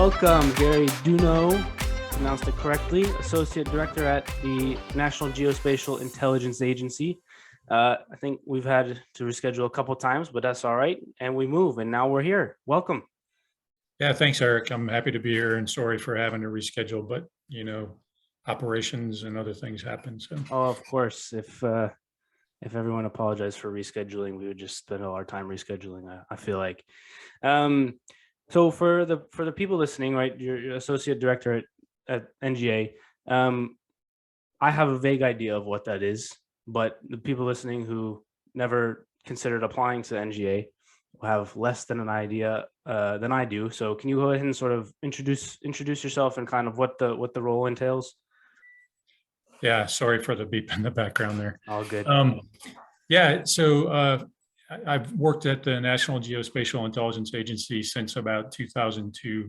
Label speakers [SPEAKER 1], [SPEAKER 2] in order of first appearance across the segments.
[SPEAKER 1] welcome Gary Dunow, pronounced it correctly, Associate Director at the National Geospatial-Intelligence Agency. I think we've had to reschedule a couple times, but that's all right. And we move, and now we're here. Welcome.
[SPEAKER 2] Yeah, thanks, Eric. I'm happy to be here and sorry for having to reschedule, but operations and other things happen. So,
[SPEAKER 1] of course, if everyone apologized for rescheduling, we would just spend all our time rescheduling. I feel like. So for the people listening, right, you're associate director at NGA. I have a vague idea of what that is, but the people listening who never considered applying to NGA will have less than an idea than I do. So can you go ahead and sort of introduce yourself and kind of what the role entails?
[SPEAKER 2] yeah, sorry for the beep in the background there.
[SPEAKER 1] All good.
[SPEAKER 2] I've worked at the National Geospatial-Intelligence Agency since about 2002,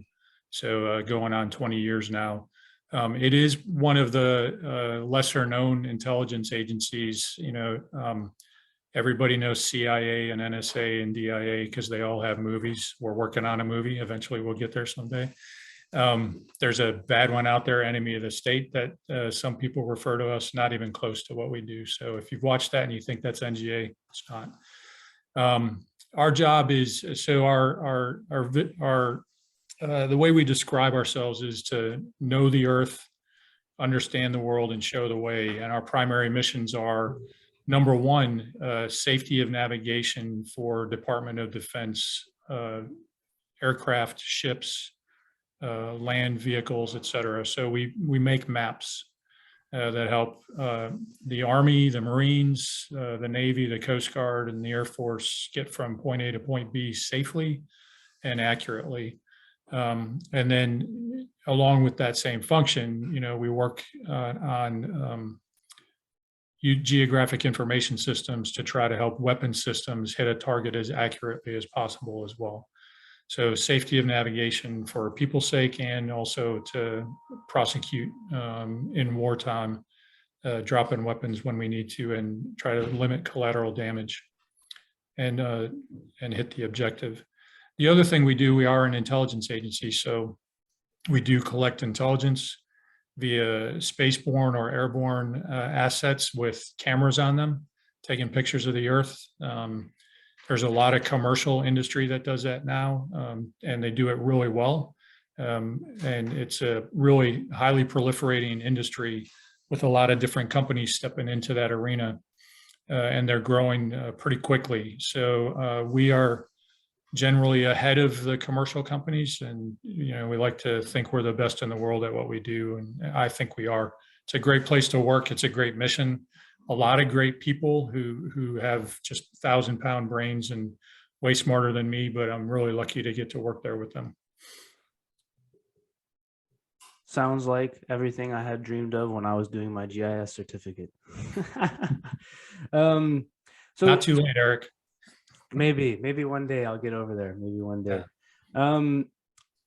[SPEAKER 2] so going on 20 years now. It is one of the lesser-known intelligence agencies. Everybody knows CIA and NSA and DIA because they all have movies. We're working on a movie. Eventually, we'll get there someday. There's a bad one out there, Enemy of the State, that some people refer to us, not even close to what we do. So if you've watched that and you think that's NGA, it's not. Our job is, the way we describe ourselves is to know the earth, understand the world, and show the way. And our primary missions are, number one, safety of navigation for Department of Defense aircraft, ships, land vehicles, et cetera. So we make maps that help the Army, the Marines, the Navy, the Coast Guard, and the Air Force get from point A to point B safely and accurately. And then along with that same function, we work on geographic information systems to try to help weapon systems hit a target as accurately as possible as well. So safety of navigation for people's sake, and also to prosecute in wartime, drop-in weapons when we need to, and try to limit collateral damage and hit the objective. The other thing we do, we are an intelligence agency, so we do collect intelligence via spaceborne or airborne assets with cameras on them, taking pictures of the Earth. There's a lot of commercial industry that does that now, and they do it really well. And it's a really highly proliferating industry with a lot of different companies stepping into that arena, and they're growing pretty quickly. So we are generally ahead of the commercial companies, and we like to think we're the best in the world at what we do, and I think we are. It's a great place to work. It's a great mission. A lot of great people who have just 1,000-pound brains and way smarter than me, but I'm really lucky to get to work there with them.
[SPEAKER 1] Sounds like everything I had dreamed of when I was doing my GIS certificate.
[SPEAKER 2] So not too late, Eric.
[SPEAKER 1] Maybe one day I'll get over there. Maybe one day. Yeah.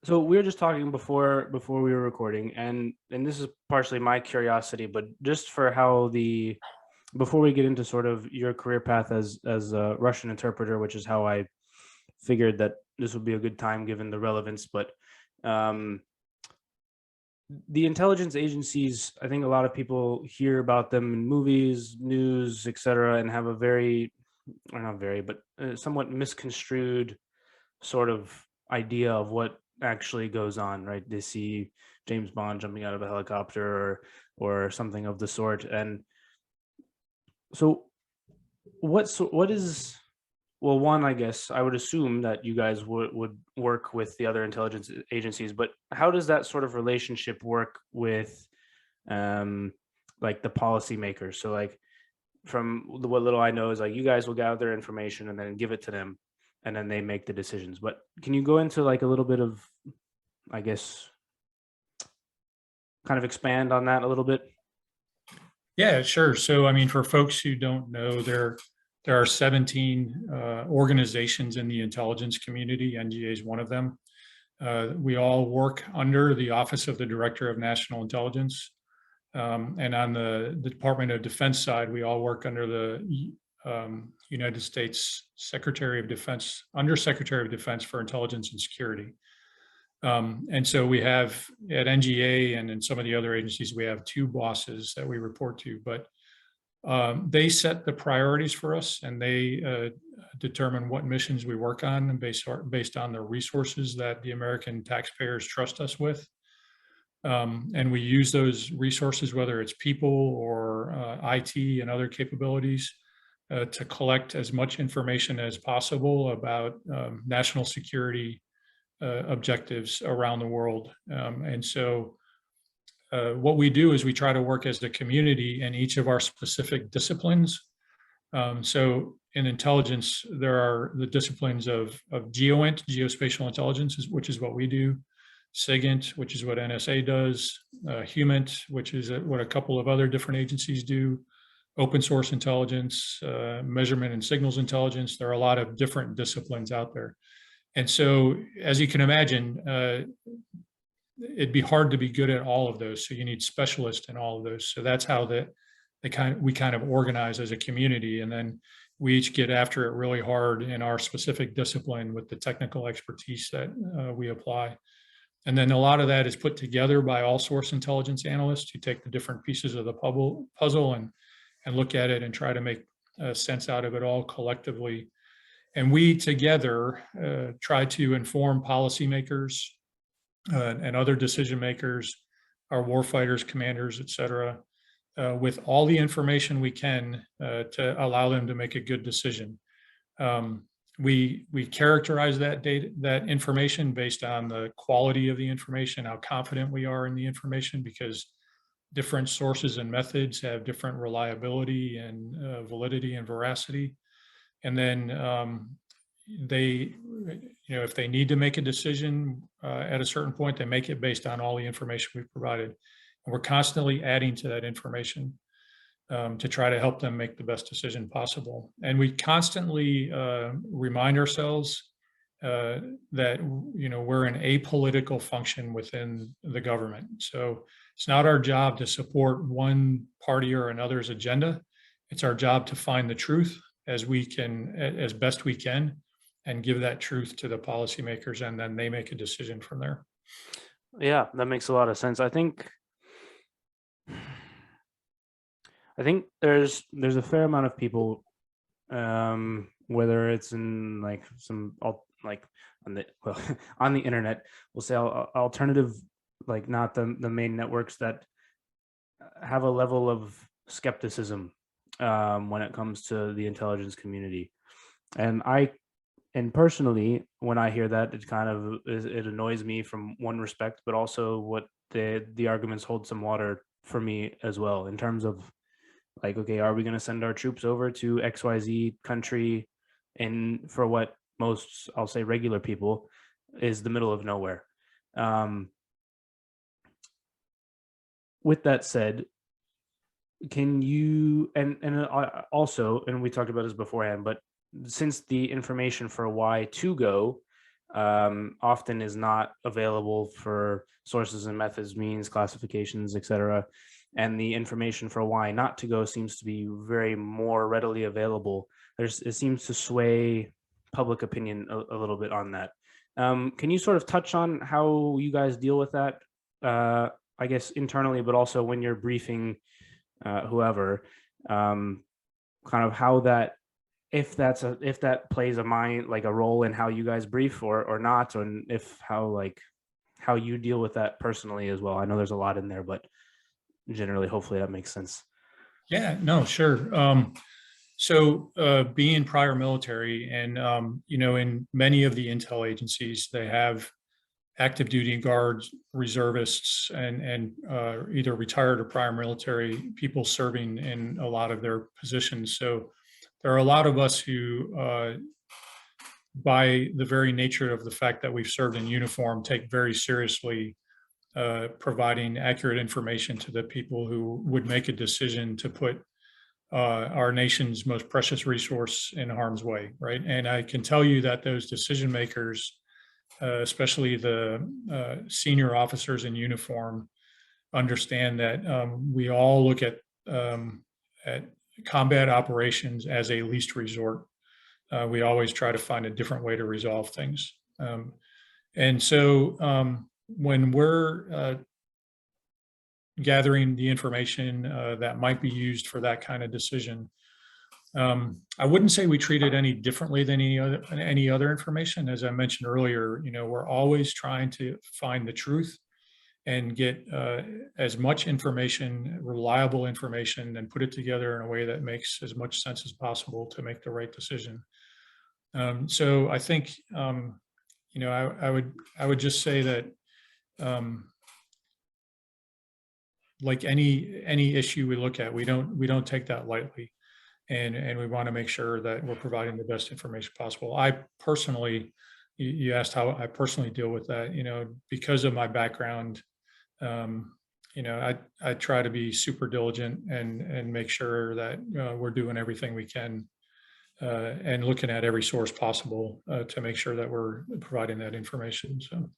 [SPEAKER 1] So we were just talking before we were recording, and this is partially my curiosity, but just for how before we get into sort of your career path as a Russian interpreter, which is how I figured that this would be a good time given the relevance, but the intelligence agencies, I think a lot of people hear about them in movies, news, etc., and have a somewhat misconstrued sort of idea of what actually goes on, right? They see James Bond jumping out of a helicopter or something of the sort. And so what is, well, one, I guess I would assume that you guys would work with the other intelligence agencies, but how does that sort of relationship work with like the policymakers? So like, from what little I know is like you guys will gather information and then give it to them, and then they make the decisions. But can you go into like a little bit of, I guess, kind of expand on that a little bit?
[SPEAKER 2] Yeah, sure. So, I mean, for folks who don't know, there are 17 organizations in the intelligence community. NGA is one of them. We all work under the Office of the Director of National Intelligence. And on the Department of Defense side, we all work under the United States Secretary of Defense, Undersecretary of Defense for Intelligence and Security. And so we have at NGA and in some of the other agencies, we have two bosses that we report to, but they set the priorities for us, and they determine what missions we work on, and based on the resources that the American taxpayers trust us with. And we use those resources, whether it's people or IT and other capabilities, to collect as much information as possible about national security objectives around the world. And so what we do is we try to work as a community in each of our specific disciplines. So in intelligence, there are the disciplines of GeoInt, geospatial intelligence, which is what we do, SIGINT, which is what NSA does, HUMINT, which is what a couple of other different agencies do, open source intelligence, measurement and signals intelligence. There are a lot of different disciplines out there. And so, as you can imagine, it'd be hard to be good at all of those. So you need specialists in all of those. So that's how we kind of organize as a community. And then we each get after it really hard in our specific discipline with the technical expertise that we apply. And then a lot of that is put together by all source intelligence analysts who take the different pieces of the puzzle and look at it and try to make sense out of it all collectively. And we together try to inform policymakers and other decision makers, our warfighters, commanders, et cetera, with all the information we can to allow them to make a good decision. We characterize that data, that information based on the quality of the information, how confident we are in the information, because different sources and methods have different reliability and validity and veracity. And then if they need to make a decision at a certain point, they make it based on all the information we've provided. And we're constantly adding to that information to try to help them make the best decision possible. And we constantly remind ourselves that we're an apolitical function within the government. So it's not our job to support one party or another's agenda. It's our job to find the truth as best we can, and give that truth to the policymakers, and then they make a decision from there.
[SPEAKER 1] Yeah, that makes a lot of sense. I think there's a fair amount of people, whether it's in like on the internet, we'll say alternative, like not the main networks, that have a level of skepticism when it comes to the intelligence community. And personally, when I hear that, it annoys me from one respect, but also what the arguments hold some water for me as well, in terms of like, okay, are we going to send our troops over to XYZ country for what most, I'll say, regular people is the middle of nowhere? With that said, can you, and also, and we talked about this beforehand, but since the information for why to go often is not available for sources and methods, means, classifications, etc., and the information for why not to go seems to be very more readily available, it seems to sway public opinion a little bit on that. Can you sort of touch on how you guys deal with that, I guess internally, but also when you're briefing whoever, kind of how that, if that plays a role in how you guys brief or not, and how you deal with that personally as well? I know there's a lot in there, but generally, hopefully that makes sense.
[SPEAKER 2] Yeah, no, sure. So being prior military, and in many of the intel agencies, they have active duty guards, reservists, and either retired or prior military people serving in a lot of their positions. So there are a lot of us who, by the very nature of the fact that we've served in uniform, take very seriously providing accurate information to the people who would make a decision to put our nation's most precious resource in harm's way, right? And I can tell you that those decision makers, especially the senior officers in uniform, understand that we all look at combat operations as a least resort. We always try to find a different way to resolve things. And so when we're gathering the information that might be used for that kind of decision, I wouldn't say we treat it any differently than any other information. As I mentioned earlier, we're always trying to find the truth and get as much information, reliable information, and put it together in a way that makes as much sense as possible to make the right decision. So I think I would just say that um, like any issue we look at, we don't take that lightly, and we want to make sure that we're providing the best information possible. I personally, you asked how I personally deal with that. Because of my background, um, I try to be super diligent and make sure that we're doing everything we can and looking at every source possible to make sure that we're providing that information. So.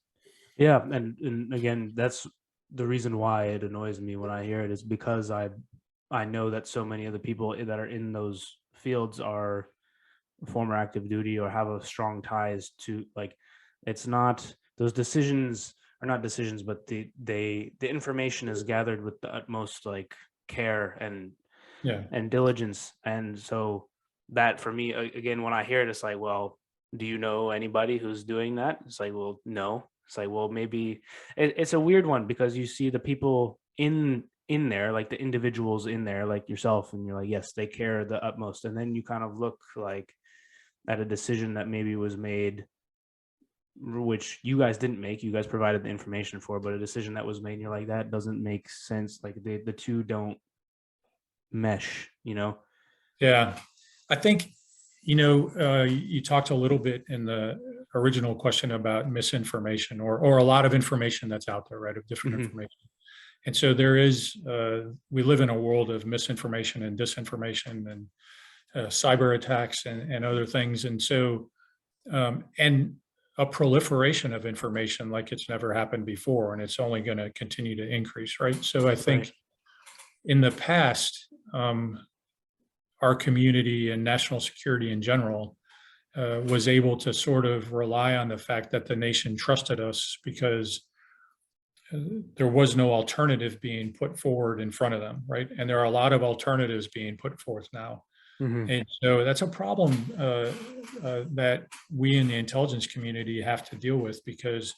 [SPEAKER 1] Yeah, and again, that's the reason why it annoys me when I hear it, is because I know that so many of the people that are in those fields are former active duty or have a strong ties to, like, it's not, those decisions are not decisions, but the information is gathered with the utmost like care
[SPEAKER 2] Yeah.
[SPEAKER 1] and diligence. And so that for me, again, when I hear it, it's like, well, do you know anybody who's doing that? It's like, well, no. It's like, well, maybe it's a weird one, because you see the people in there, like the individuals in there, like yourself, and you're like, yes, they care the utmost. And then you kind of look like at a decision that maybe was made, which you guys didn't make, you guys provided the information for, but a decision that was made, and you're like, that doesn't make sense. Like the two don't mesh.
[SPEAKER 2] Yeah. I think, you talked a little bit in the original question about misinformation or a lot of information that's out there, right, of different
[SPEAKER 1] Hmm.
[SPEAKER 2] information. And so there is, we live in a world of misinformation and disinformation and cyber attacks and other things. And so, and a proliferation of information like it's never happened before, and it's only going to continue to increase, right? So I
[SPEAKER 1] Right.
[SPEAKER 2] think in the past, our community and national security in general was able to sort of rely on the fact that the nation trusted us because there was no alternative being put forward in front of them, right? And there are a lot of alternatives being put forth now.
[SPEAKER 1] Hmm.
[SPEAKER 2] And so that's a problem that we in the intelligence community have to deal with because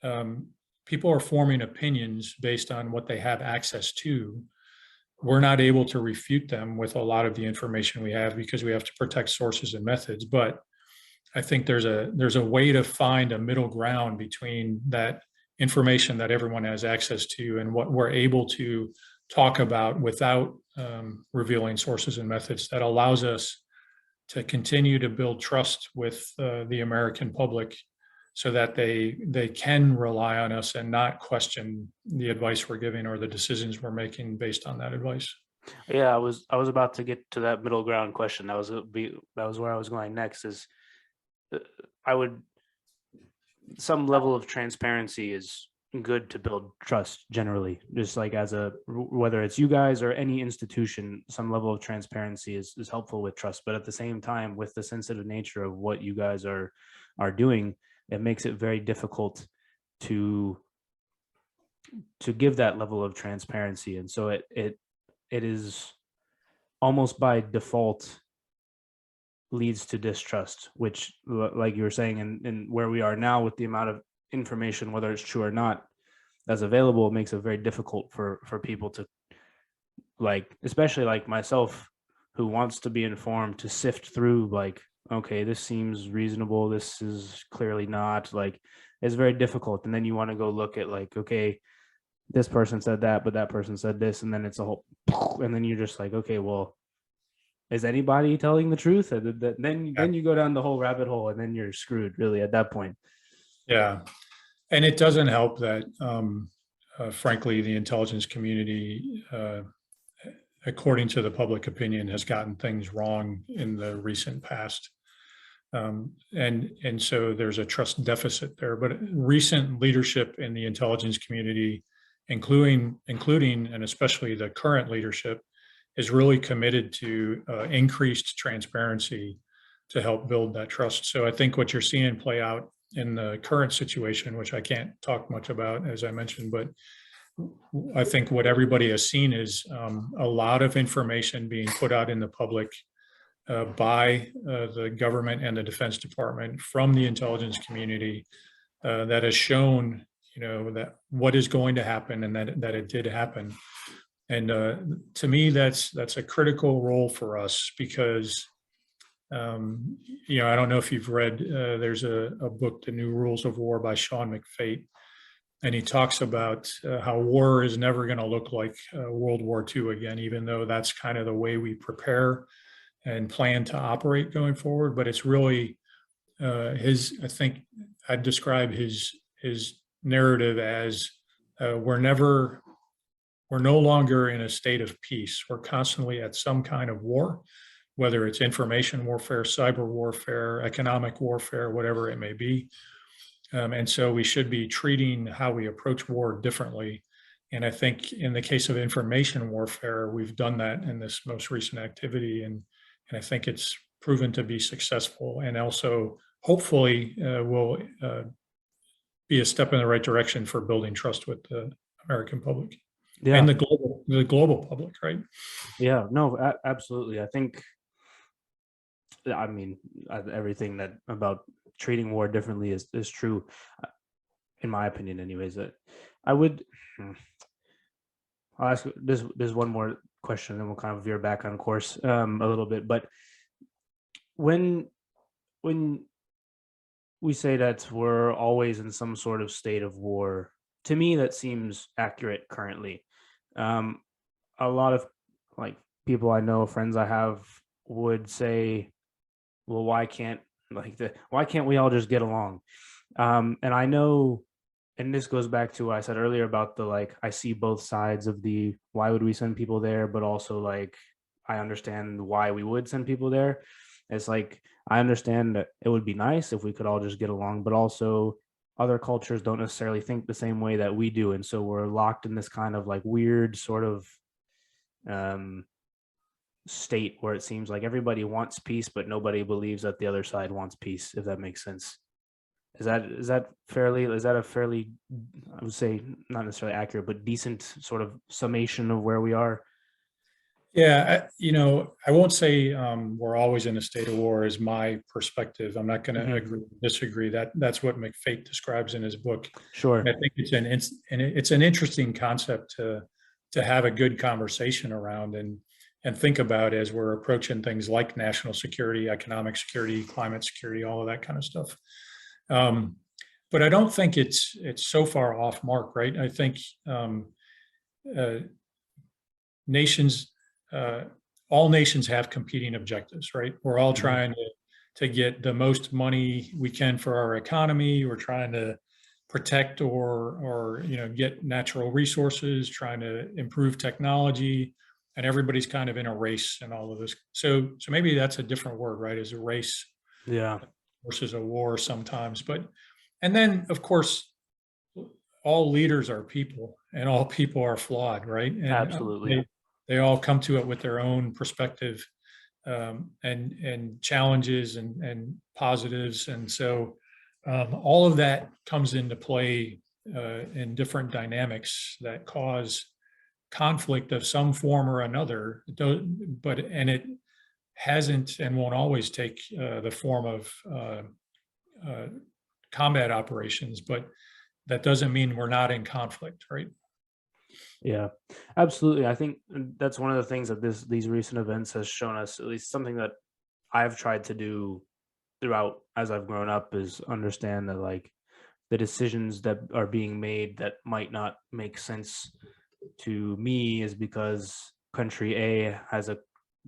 [SPEAKER 2] um, people are forming opinions based on what they have access to. We're not able to refute them with a lot of the information we have because we have to protect sources and methods. But I think there's a way to find a middle ground between that information that everyone has access to and what we're able to talk about without revealing sources and methods that allows us to continue to build trust with the American public so that they can rely on us and not question the advice we're giving or the decisions we're making based on that advice.
[SPEAKER 1] Yeah, I was about to get to that middle ground question. That was where I was going next. Is uh, I would some level of transparency is good to build trust generally, just like whether it's you guys or any institution, some level of transparency is helpful with trust. But at the same time, with the sensitive nature of what you guys are doing, it makes it very difficult to give that level of transparency. And so it is almost by default leads to distrust, which, like you were saying, and where we are now with the amount of information, whether it's true or not, that's available, makes it very difficult for people to, like, especially like myself, who wants to be informed, to sift through, like, okay, this seems reasonable, this is clearly not, like, it's very difficult. And then you want to go look at, like, okay, this person said that, but that person said this, and then it's a whole, and then you're just like, okay, well, is anybody telling the truth? And then you go down the whole rabbit hole, and then you're screwed, really, at that point.
[SPEAKER 2] Yeah. And it doesn't help that, frankly, the intelligence community, according to the public opinion, has gotten things wrong in the recent past. And so there's a trust deficit there. But recent leadership in the intelligence community, including and especially the current leadership, is really committed to increased transparency to help build that trust. So I think what you're seeing play out in the current situation, which I can't talk much about, as I mentioned, but I think what everybody has seen is a lot of information being put out in the public by the government and the Defense Department from the intelligence community that has shown, that what is going to happen and that it did happen. And to me, that's a critical role for us because, I don't know if you've read, there's a book, The New Rules of War by Sean McFate, and he talks about how war is never going to look like World War II again, even though that's kind of the way we prepare and plan to operate going forward. But it's really I think I'd describe his narrative as we're no longer in a state of peace. We're constantly at some kind of war, whether it's information warfare, cyber warfare, economic warfare, whatever it may be. And so we should be treating how we approach war differently. And I think in the case of information warfare, we've done that in this most recent activity. And I think it's proven to be successful, and also hopefully will be a step in the right direction for building trust with the American public and the global public, right?
[SPEAKER 1] Yeah, no, absolutely. I mean, everything that about treating war differently is true, in my opinion, anyways. I would, I'll ask this one more question, and then we'll kind of veer back on course a little bit. But when we say that we're always in some sort of state of war, to me that seems accurate currently. A lot of like people I know, friends I have, would say, well, why can't we all just get along? And I know, and this goes back to what I said earlier about I see both sides of the why would we send people there, but also I understand why we would send people there. It's I understand that it would be nice if we could all just get along, but also other cultures don't necessarily think the same way that we do, and so we're locked in this kind of weird sort of state where it seems like everybody wants peace, but nobody believes that the other side wants peace, if that makes sense. Is that a fairly, I would say, not necessarily accurate, but decent sort of summation of where we are?
[SPEAKER 2] Yeah, I won't say we're always in a state of war is my perspective. I'm not going to agree or disagree. That's what McFate describes in his book.
[SPEAKER 1] Sure.
[SPEAKER 2] And I think it's an interesting concept to have a good conversation around and think about as we're approaching things like national security, economic security, climate security, all of that kind of stuff. But I don't think it's so far off mark, right? I think nations, all nations have competing objectives, right? We're all trying to get the most money we can for our economy. We're trying to protect or get natural resources, trying to improve technology, and everybody's kind of in a race and all of this. So maybe that's a different word, right? Is a race,
[SPEAKER 1] yeah,
[SPEAKER 2] versus a war sometimes. And then of course, all leaders are people, and all people are flawed, right? And
[SPEAKER 1] absolutely.
[SPEAKER 2] they all come to it with their own perspective and challenges and positives, and so all of that comes into play in different dynamics that cause conflict of some form or another. And it hasn't and won't always take the form of combat operations, but that doesn't mean we're not in conflict, right?
[SPEAKER 1] Yeah, absolutely. I think that's one of the things that these recent events has shown us, at least something that I've tried to do throughout as I've grown up, is understand that the decisions that are being made that might not make sense to me is because country A has a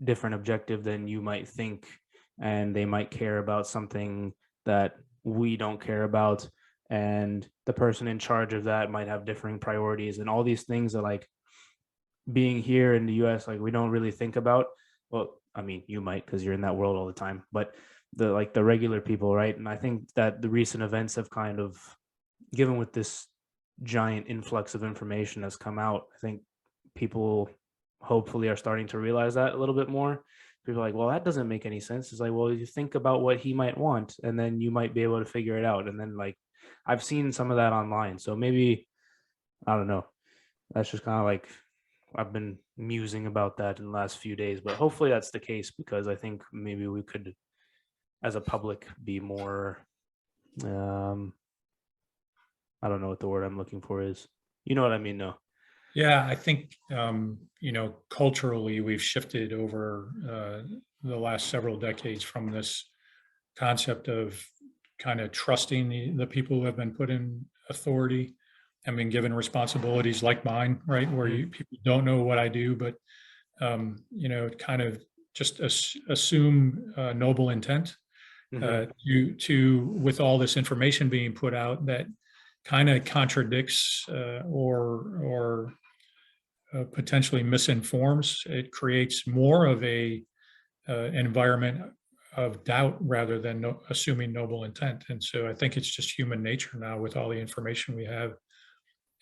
[SPEAKER 1] different objective than you might think, and they might care about something that we don't care about, and the person in charge of that might have differing priorities, and all these things that being here in the US we don't really think about. Well, I mean, you might because you're in that world all the time, but the regular people, right? And I think that the recent events have kind of given with this giant influx of information that's come out, I think people hopefully are starting to realize that a little bit more, people are like, well, that doesn't make any sense. It's like, well, you think about what he might want, and then you might be able to figure it out. And then like I've seen some of that online. So maybe, I don't know. That's just kind of like I've been musing about that in the last few days, but hopefully that's the case, because I think maybe we could, as a public, be more, um, I don't know what the word I'm looking for is. You know what I mean? No.
[SPEAKER 2] Yeah, I think culturally we've shifted over the last several decades from this concept of kind of trusting the people who have been put in authority and been given responsibilities like mine, right? Where
[SPEAKER 1] Mhm.
[SPEAKER 2] people don't know what I do, but kind of just assume noble intent
[SPEAKER 1] Mhm.
[SPEAKER 2] to with all this information being put out that kind of contradicts or potentially misinforms. It creates more of a environment of doubt rather than assuming noble intent. And so I think it's just human nature now with all the information we have,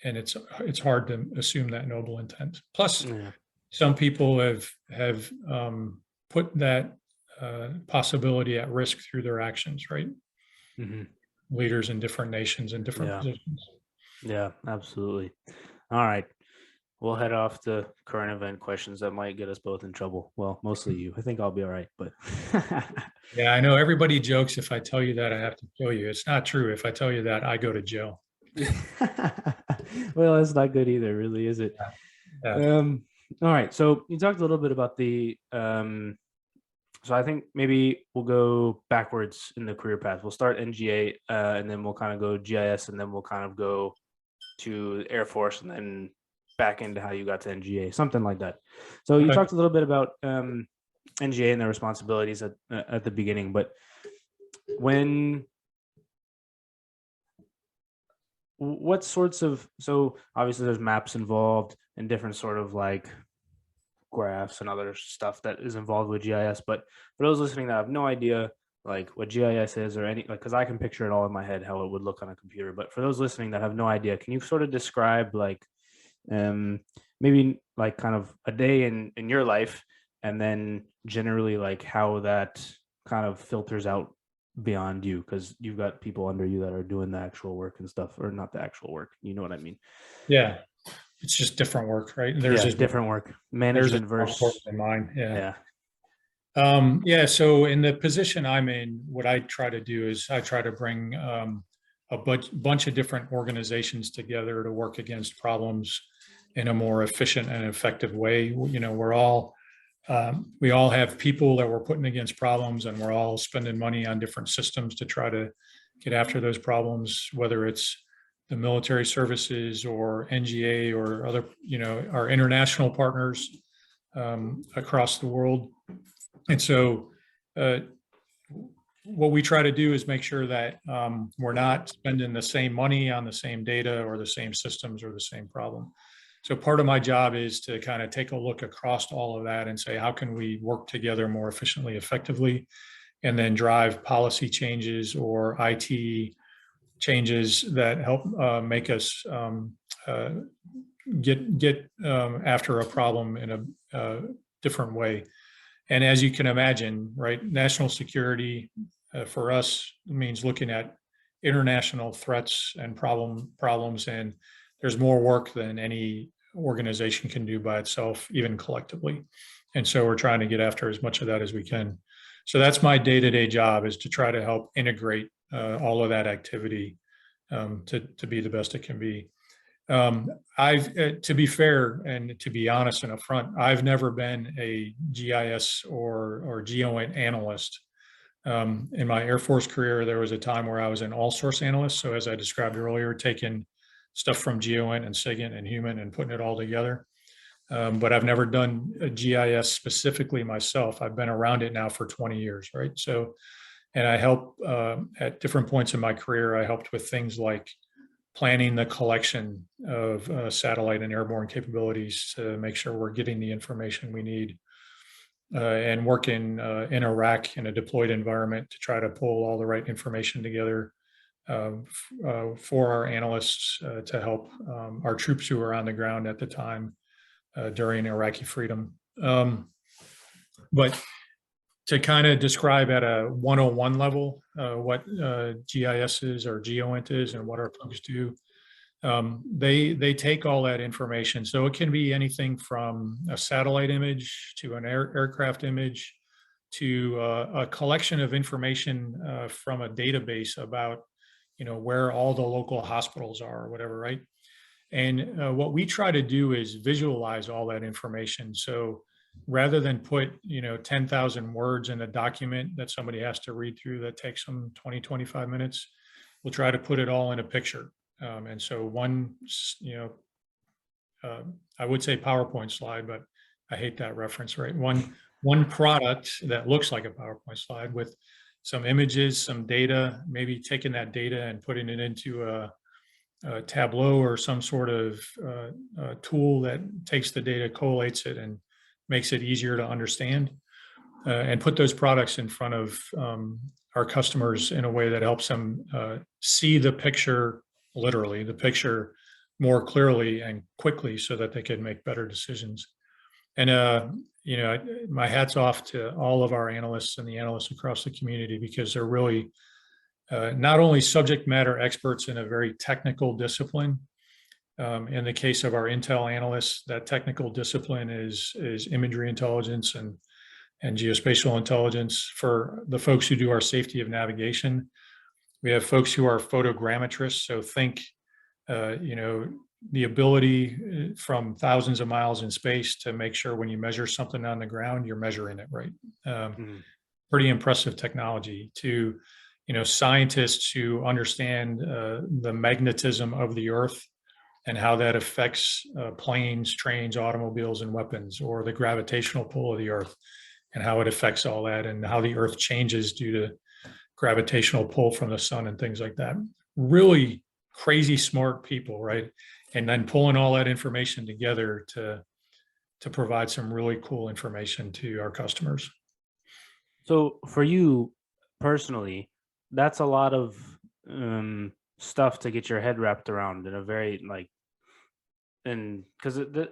[SPEAKER 2] and it's hard to assume that noble intent. Plus,
[SPEAKER 1] Yeah.
[SPEAKER 2] some people have put that possibility at risk through their actions, right?
[SPEAKER 1] Mhm.
[SPEAKER 2] Leaders in different nations in different
[SPEAKER 1] Yeah.
[SPEAKER 2] positions.
[SPEAKER 1] Yeah. Absolutely. All right. We'll head off to current event questions that might get us both in trouble. Well, mostly you. I think I'll be all right, but
[SPEAKER 2] Yeah, I know everybody jokes if I tell you that I have to kill you. It's not true. If I tell you that, I go to jail.
[SPEAKER 1] well, that's not good either, really, is it?
[SPEAKER 2] Yeah.
[SPEAKER 1] Um, all right. So you talked a little bit about the so I think maybe we'll go backwards in the career path. We'll start NGA, and then we'll kind of go GIS, and then we'll kind of go to Air Force, and then back into how you got to NGA, something like that. So you
[SPEAKER 2] Okay.
[SPEAKER 1] talked a little bit about NGA and their responsibilities at the beginning, but when what sorts of, so obviously there's maps involved and different sort of like graphs and other stuff that is involved with GIS. But for those listening that have no idea like what GIS is, or any, like, because I can picture it all in my head how it would look on a computer, but for those listening that have no idea, can you sort of describe like um maybe like kind of a day in your life, and then generally like how that kind of filters out beyond you, because you've got people under you that are doing the actual work and stuff, or not the actual work, you know what I mean?
[SPEAKER 2] Yeah. It's just different work, right?
[SPEAKER 1] Yeah, different work,
[SPEAKER 2] Theirs is
[SPEAKER 1] management
[SPEAKER 2] more important
[SPEAKER 1] versus,
[SPEAKER 2] than mine. Yeah.
[SPEAKER 1] yeah.
[SPEAKER 2] Yeah. So in the position I'm in, what I try to do is I try to bring a bunch of different organizations together to work against problems in a more efficient and effective way. We all have people that we're putting against problems, and we're all spending money on different systems to try to get after those problems, whether it's the military services or NGA or other, our international partners across the world. And so, uh, what we try to do is make sure that we're not spending the same money on the same data or the same systems or the same problem. So part of my job is to kind of take a look across all of that and say, how can we work together more efficiently, effectively, and then drive policy changes or IT changes that help make us uh, get after a problem in a different way. And as you can imagine, right, national security for us means looking at international threats and problems, and there's more work than any organization can do by itself, even collectively. And so we're trying to get after as much of that as we can. So that's my day-to-day job, is to try to help integrate all of that activity to be the best it can be. To be fair and to be honest and upfront, I've never been a GIS or GeoInt analyst. In my Air Force career, there was a time where I was an all source analyst. So as I described earlier, taking stuff from GeoInt and SIGINT and Human and putting it all together. But I've never done a GIS specifically myself. I've been around it now for 20 years, right? So, and I help at different points in my career, I helped with things like planning the collection of satellite and airborne capabilities to make sure we're getting the information we need, and working in Iraq in a deployed environment to try to pull all the right information together for our analysts to help our troops who were on the ground at the time during Iraqi freedom. But to kind of describe at a 101 level what GIS is or GeoInt is and what our folks do. They take all that information. So it can be anything from a satellite image to an aircraft image to a collection of information from a database about, where all the local hospitals are or whatever, right? And what we try to do is visualize all that information. So rather than put, 10,000 words in a document that somebody has to read through that takes them 20, 25 minutes, we'll try to put it all in a picture. And so one, I would say PowerPoint slide, but I hate that reference, right? One product that looks like a PowerPoint slide with some images, some data, maybe taking that data and putting it into a Tableau or some sort of tool that takes the data, collates it, and makes it easier to understand, and put those products in front of our customers in a way that helps them see the picture, literally the picture, more clearly and quickly so that they can make better decisions. And, my hat's off to all of our analysts and the analysts across the community, because they're really not only subject matter experts in a very technical discipline. In the case of our Intel analysts, that technical discipline is imagery intelligence and geospatial intelligence. For the folks who do our safety of navigation, we have folks who are photogrammetrists. So think, the ability from thousands of miles in space to make sure when you measure something on the ground, you're measuring it right. Pretty impressive technology. To scientists who understand the magnetism of the Earth and how that affects planes, trains, automobiles, and weapons, or the gravitational pull of the Earth and how it affects all that, and how the Earth changes due to gravitational pull from the sun and things like that. Really crazy smart people, right? And then pulling all that information together to provide some really cool information to our customers.
[SPEAKER 1] So for you personally, that's a lot of stuff to get your head wrapped around in a very and because the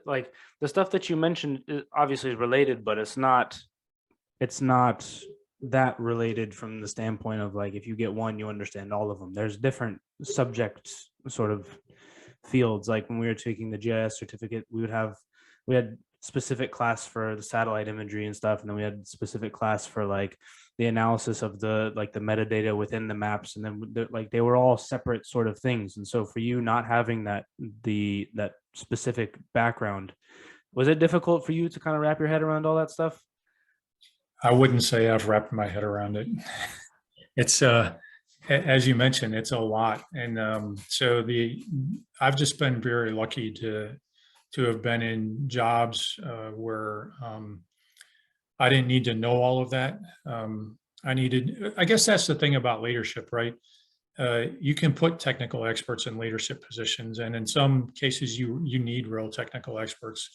[SPEAKER 1] stuff that you mentioned obviously is related, but it's not that related from the standpoint of if you get one, you understand all of them. There's different subject sort of fields. Like when we were taking the GIS certificate, we had specific class for the satellite imagery and stuff, and then we had specific class for the analysis of the metadata within the maps, and then they were all separate sort of things. And so for you not having that specific background, was it difficult for you to kind of wrap your head around all that stuff?
[SPEAKER 2] I wouldn't say I've wrapped my head around it. It's as you mentioned, it's a lot. And so I've just been very lucky to have been in jobs where I didn't need to know all of that. I guess that's the thing about leadership, right? You can put technical experts in leadership positions, and in some cases you need real technical experts.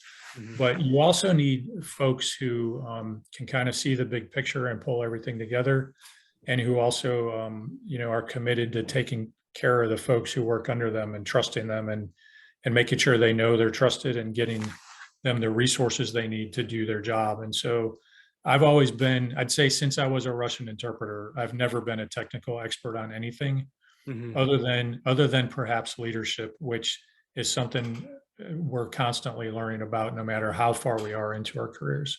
[SPEAKER 2] But you also need folks who can kind of see the big picture and pull everything together, and who also are committed to taking care of the folks who work under them and trusting them, and making sure they know they're trusted and getting them the resources they need to do their job. And so I've always been, I'd say since I was a Russian interpreter, I've never been a technical expert on anything other than perhaps leadership, which is something we're constantly learning about no matter how far we are into our careers.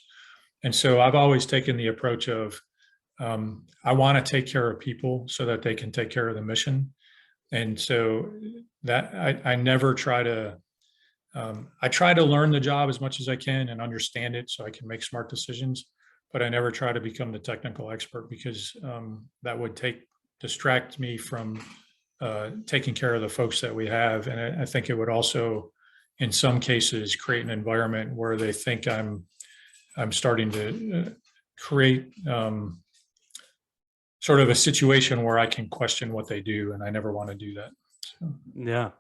[SPEAKER 2] And so I've always taken the approach of I want to take care of people so that they can take care of the mission. And so that I never try to I try to learn the job as much as I can and understand it so I can make smart decisions, but I never try to become the technical expert, because that would distract me from taking care of the folks that we have. And I think it would also, in some cases, create an environment where they think I'm starting to create sort of a situation where I can question what they do, and I never want to do that. So.
[SPEAKER 1] Yeah,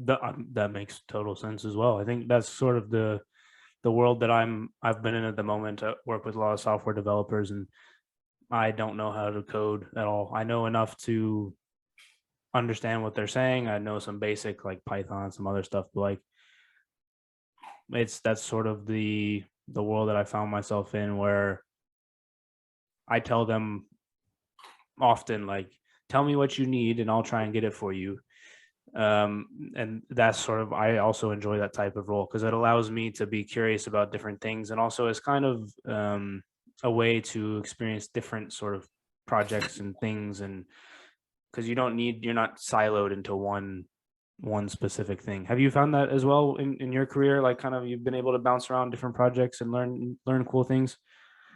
[SPEAKER 1] that makes total sense as well. I think that's sort of the world that I've been in at the moment. I work with a lot of software developers, and I don't know how to code at all. I know enough to understand what they're saying. I know some basic Python, some other stuff, but that's sort of the world that I found myself in, where I tell them often, like, tell me what you need and I'll try and get it for you. And that's sort of, I also enjoy that type of role because it allows me to be curious about different things, and also it's kind of a way to experience different sort of projects and things, and because you're not siloed into one specific thing. Have you found that as well in your career? Like, kind of, you've been able to bounce around different projects and learn cool things.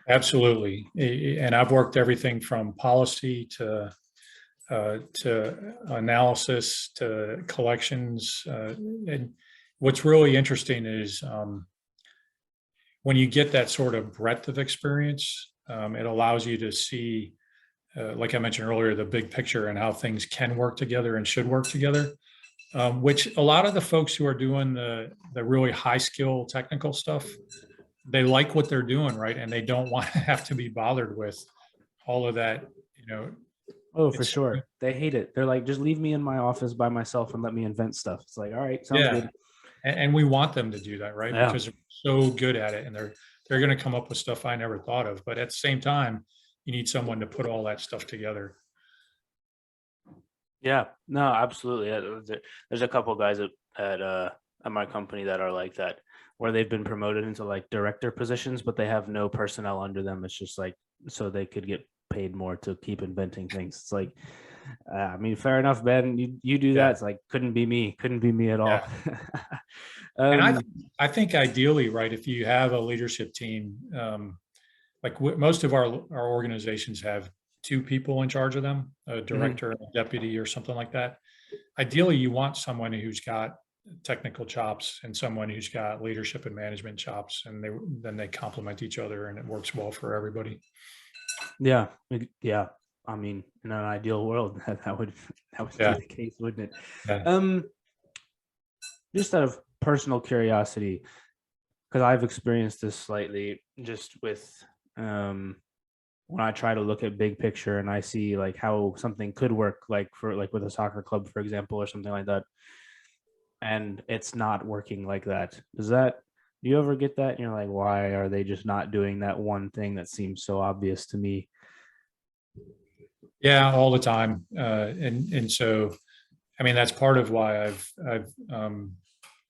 [SPEAKER 2] Absolutely. And I've worked everything from policy to analysis to collections. And what's really interesting is when you get that sort of breadth of experience, it allows you to see, like I mentioned earlier, the big picture and how things can work together and should work together. Which a lot of the folks who are doing the really high skill technical stuff, they like what they're doing, right? And they don't want to have to be bothered with all of that, you know.
[SPEAKER 1] Oh, for
[SPEAKER 2] It's
[SPEAKER 1] sure. They hate it. They're like, just leave me in my office by myself and let me invent stuff. It's like, all right, sounds
[SPEAKER 2] Yeah,
[SPEAKER 1] good.
[SPEAKER 2] and we want them to do that, right?
[SPEAKER 1] Yeah.
[SPEAKER 2] Because they're so good at it, and they're going to come up with stuff I never thought of. But at the same time, you need someone to put all that stuff together.
[SPEAKER 1] Yeah. No, absolutely. There's a couple guys at my company that are like that, where they've been promoted into like director positions, but they have no personnel under them. It's just like so they could get paid more to keep inventing things. It's like, I mean, fair enough, Ben. You do that.
[SPEAKER 2] Yeah,
[SPEAKER 1] It's like, couldn't be me at all.
[SPEAKER 2] yeah. And
[SPEAKER 1] um,
[SPEAKER 2] I think ideally, right, if you have a leadership team, like most of our organizations have two people in charge of them, a
[SPEAKER 1] mhm.
[SPEAKER 2] director, a deputy, or something like that. Ideally, you want someone who's got technical chops and someone who's got leadership and management chops, and then they complement each other, and it works well for everybody.
[SPEAKER 1] Yeah, yeah. I mean, in an ideal world, that would be
[SPEAKER 2] Yeah,
[SPEAKER 1] the case, wouldn't it?
[SPEAKER 2] yeah,
[SPEAKER 1] Um, just out of personal curiosity, because I've experienced this slightly, just with um when I try to look at big picture and I see like how something could work, like for like with a soccer club, for example, or something like that, and it's not working like that. Do you ever get that? And you're like, why are they just not doing that one thing that seems so obvious to me?
[SPEAKER 2] yeah, all the time. And so, I mean, that's part of why I've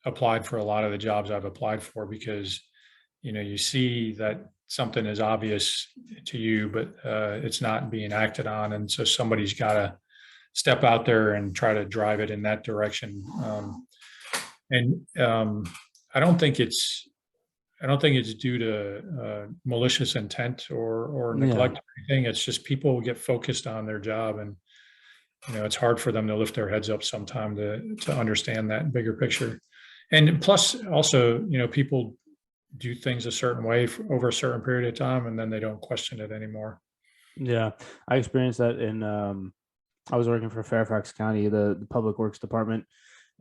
[SPEAKER 2] applied for a lot of the jobs I've applied for, because you see that something is obvious to you, but it's not being acted on, and so somebody's got to step out there and try to drive it in that direction. And I don't think it's I don't think it's due to malicious intent or
[SPEAKER 1] Yeah,
[SPEAKER 2] neglect or anything. It's just people get focused on their job, and it's hard for them to lift their heads up sometime to understand that bigger picture. And plus, also, people do things a certain way for, over a certain period of time, and then they don't question it anymore.
[SPEAKER 1] yeah. I experienced that in I was working for Fairfax County, the public works department,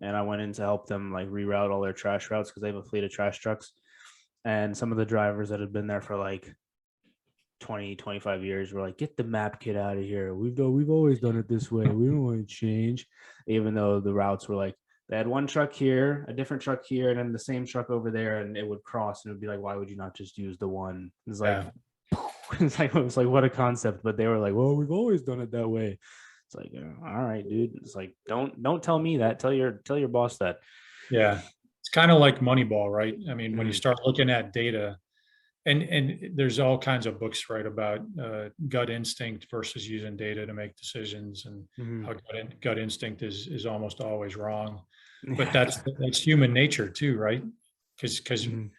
[SPEAKER 1] and I went in to help them like reroute all their trash routes because they have a fleet of trash trucks. And some of the drivers that had been there for like 20, 25 years were like, get the map kit out of here. We've always done it this way. We don't want to change. Even though the routes were like, they had one truck here, a different truck here, and then the same truck over there, and it would cross, and it would be like, why would you not just use the one? It's like,
[SPEAKER 2] Yeah,
[SPEAKER 1] it was like what a concept. But they were like, well, we've always done it that way. It's like, all right, dude. It's like, don't tell me that. Tell your boss that.
[SPEAKER 2] yeah. It's kind of like Moneyball, right? I mean, when you
[SPEAKER 1] Mhm,
[SPEAKER 2] start looking at data, and there's all kinds of books, right, about gut instinct versus using data to make decisions, and
[SPEAKER 1] mhm.
[SPEAKER 2] how gut instinct is almost always wrong. But
[SPEAKER 1] Yeah.
[SPEAKER 2] that's human nature too, right? Because
[SPEAKER 1] Mhm,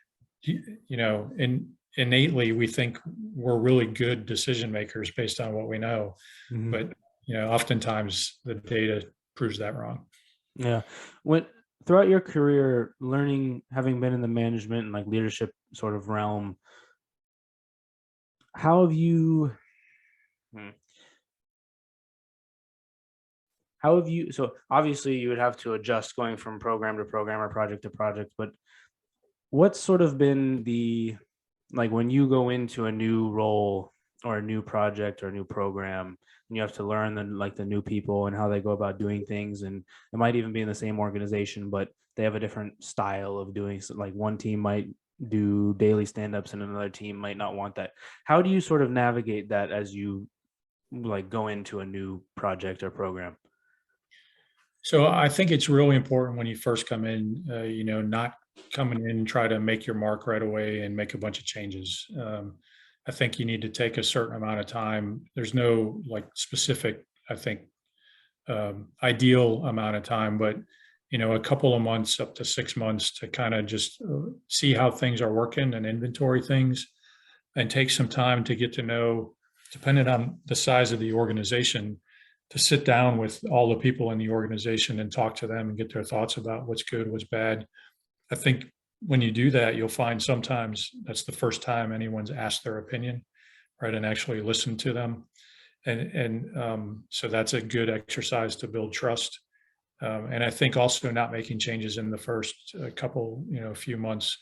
[SPEAKER 2] innately we think we're really good decision makers based on what we know,
[SPEAKER 1] mhm.
[SPEAKER 2] but oftentimes the data proves that wrong.
[SPEAKER 1] Yeah. When throughout your career, learning, having been in the management and like leadership sort of realm, how have you, hmm, so obviously you would have to adjust going from program to program or project to project, but what's sort of been like when you go into a new role or a new project or a new program, and you have to learn the new people and how they go about doing things, and it might even be in the same organization, but they have a different style of doing so. Like one team might do daily stand-ups and another team might not want that. How do you sort of navigate that as you like go into a new project or program?
[SPEAKER 2] So I think it's really important when you first come in, not coming in and try to make your mark right away and make a bunch of changes. I think you need to take a certain amount of time. There's no like specific, I think, ideal amount of time, but a couple of months up to 6 months to kind of just see how things are working and inventory things, and take some time to get to know, depending on the size of the organization, to sit down with all the people in the organization and talk to them and get their thoughts about what's good, what's bad. I think when you do that, you'll find sometimes that's the first time anyone's asked their opinion, right, and actually listen to them. And so that's a good exercise to build trust. And I think also not making changes in the first couple, few months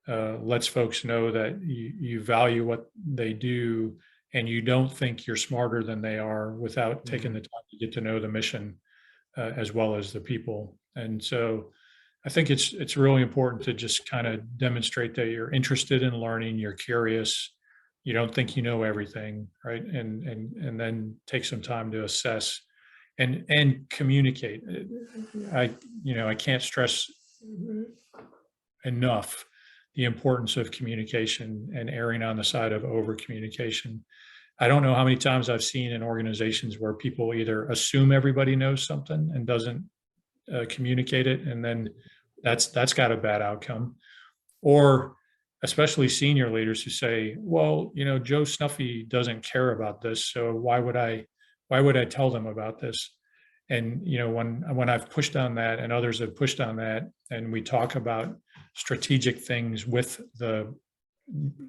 [SPEAKER 2] lets folks know that you value what they do and you don't think you're smarter than they are without taking the time to get to know the mission as well as the people. And so I think it's really important to just kind of demonstrate that you're interested in learning, you're curious, you don't think you know everything, right? And then take some time to assess and communicate. I can't stress enough the importance of communication and erring on the side of over communication. I don't know how many times I've seen in organizations where people either assume everybody knows something and doesn't communicate it, and then that's got a bad outcome. Or especially senior leaders who say, "Well, Joe Snuffy doesn't care about this, so why would I tell them about this?" And when I've pushed on that, and others have pushed on that, and we talk about strategic things with the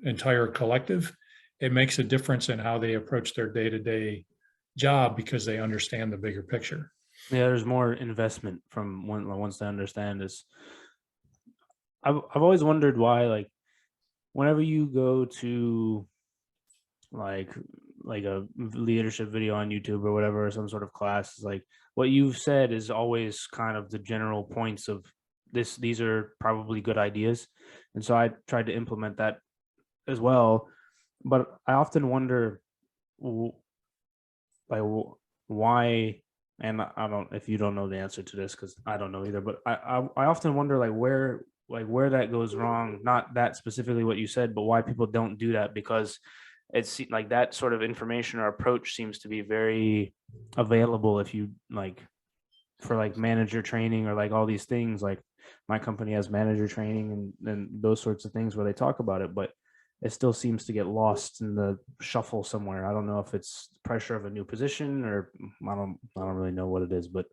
[SPEAKER 2] entire collective, it makes a difference in how they approach their day-to-day job because they understand the bigger picture.
[SPEAKER 1] Yeah, there's more investment from once they understand this. I've always wondered why, like, whenever you go to like a leadership video on YouTube or whatever, or some sort of class, like what you've said is always kind of the general points of this. These are probably good ideas, and so I tried to implement that as well. But I often wonder, like, why. And I don't, if you don't know the answer to this, because I don't know either. But I often wonder, where that goes wrong. Not that specifically what you said, but why people don't do that, because it's like that sort of information or approach seems to be very available if you like for like manager training or like all these things. Like my company has manager training and those sorts of things where they talk about it, but it still seems to get lost in the shuffle somewhere. I don't know if it's pressure of a new position or I don't really know what it is, but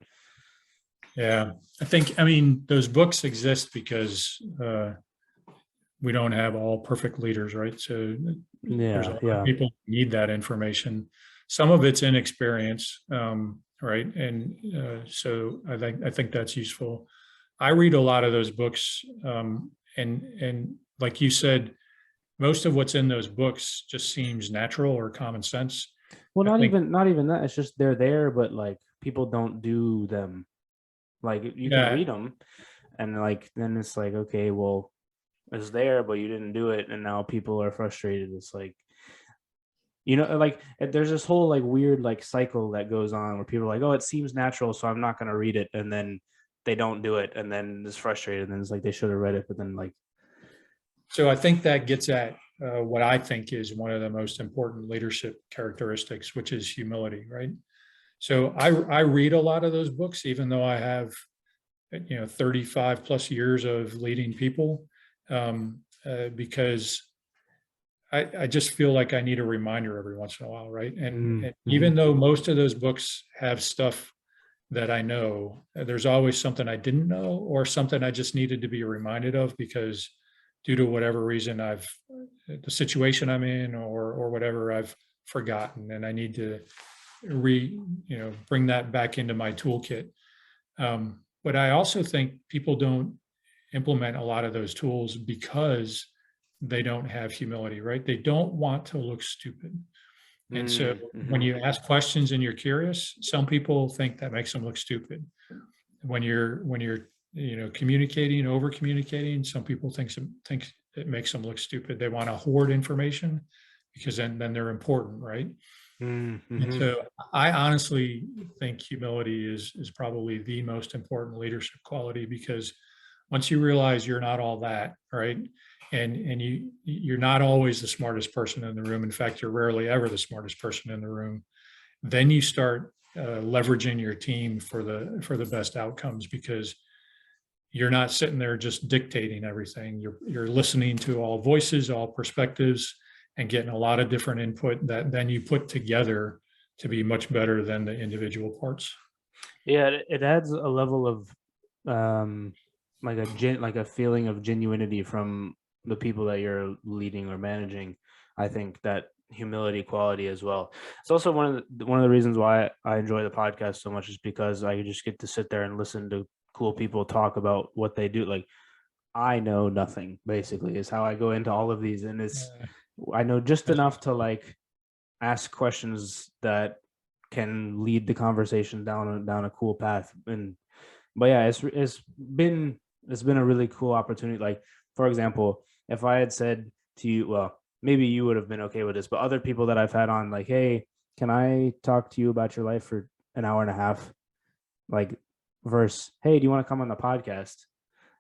[SPEAKER 2] Yeah, I mean, those books exist because we don't have all perfect leaders, right? So there's a
[SPEAKER 1] yeah,
[SPEAKER 2] lot of
[SPEAKER 1] yeah.
[SPEAKER 2] people who need that information. Some of it's inexperience, right? And so I think that's useful. I read a lot of those books, and like you said, most of what's in those books just seems natural or common sense.
[SPEAKER 1] Well,
[SPEAKER 2] I think,
[SPEAKER 1] not even that. It's just they're there, but like people don't do them. Like you can
[SPEAKER 2] yeah.
[SPEAKER 1] read them, and like then it's like, okay, well, it's there, but you didn't do it, and now people are frustrated. It's like, like there's this whole like weird like cycle that goes on where people are like, oh, it seems natural, so I'm not going to read it, and then they don't do it, and then it's frustrated, and then it's like they should have read it, but then like,
[SPEAKER 2] So I think that gets at what I think is one of the most important leadership characteristics, which is humility, right? So I read a lot of those books, even though I have 35 plus years of leading people, because I just feel like I need a reminder every once in a while, right? And
[SPEAKER 1] mm-hmm.
[SPEAKER 2] even though most of those books have stuff that I know, there's always something I didn't know or something I just needed to be reminded of because due to whatever reason the situation I'm in or whatever I've forgotten, and I need to bring that back into my toolkit. But I also think people don't implement a lot of those tools because they don't have humility, right? They don't want to look stupid. And so when
[SPEAKER 1] Mm-hmm.
[SPEAKER 2] you ask questions and you're curious, some people think that makes them look stupid. When you're communicating, over communicating, some people think it makes them look stupid. They want to hoard information because then they're important, right? And
[SPEAKER 1] Mm-hmm.
[SPEAKER 2] so I honestly think humility is probably the most important leadership quality, because once you realize you're not all that, right? And you're not always the smartest person in the room. In fact, you're rarely ever the smartest person in the room. Then you start leveraging your team for the best outcomes, because you're not sitting there just dictating everything. You're listening to all voices, all perspectives, and getting a lot of different input that then you put together to be much better than the individual parts.
[SPEAKER 1] Yeah, it adds a level of um like a feeling of genuinity from the people that you're leading or managing. I think that humility quality as well. It's also one of the reasons why I enjoy the podcast so much, is because I just get to sit there and listen to cool people talk about what they do. Like, I know nothing, basically, is how I go into all of these, and it's
[SPEAKER 2] Uh,
[SPEAKER 1] I know just
[SPEAKER 2] that's-
[SPEAKER 1] enough to like ask questions that can lead the conversation down a cool path. And but yeah, it's been a really cool opportunity. Like, for example, if I had said to you, well, maybe you would have been okay with this, but other people that I've had on, like, hey, can I talk to you about your life for an hour and a half? Like, versus, hey, do you want to come on the podcast?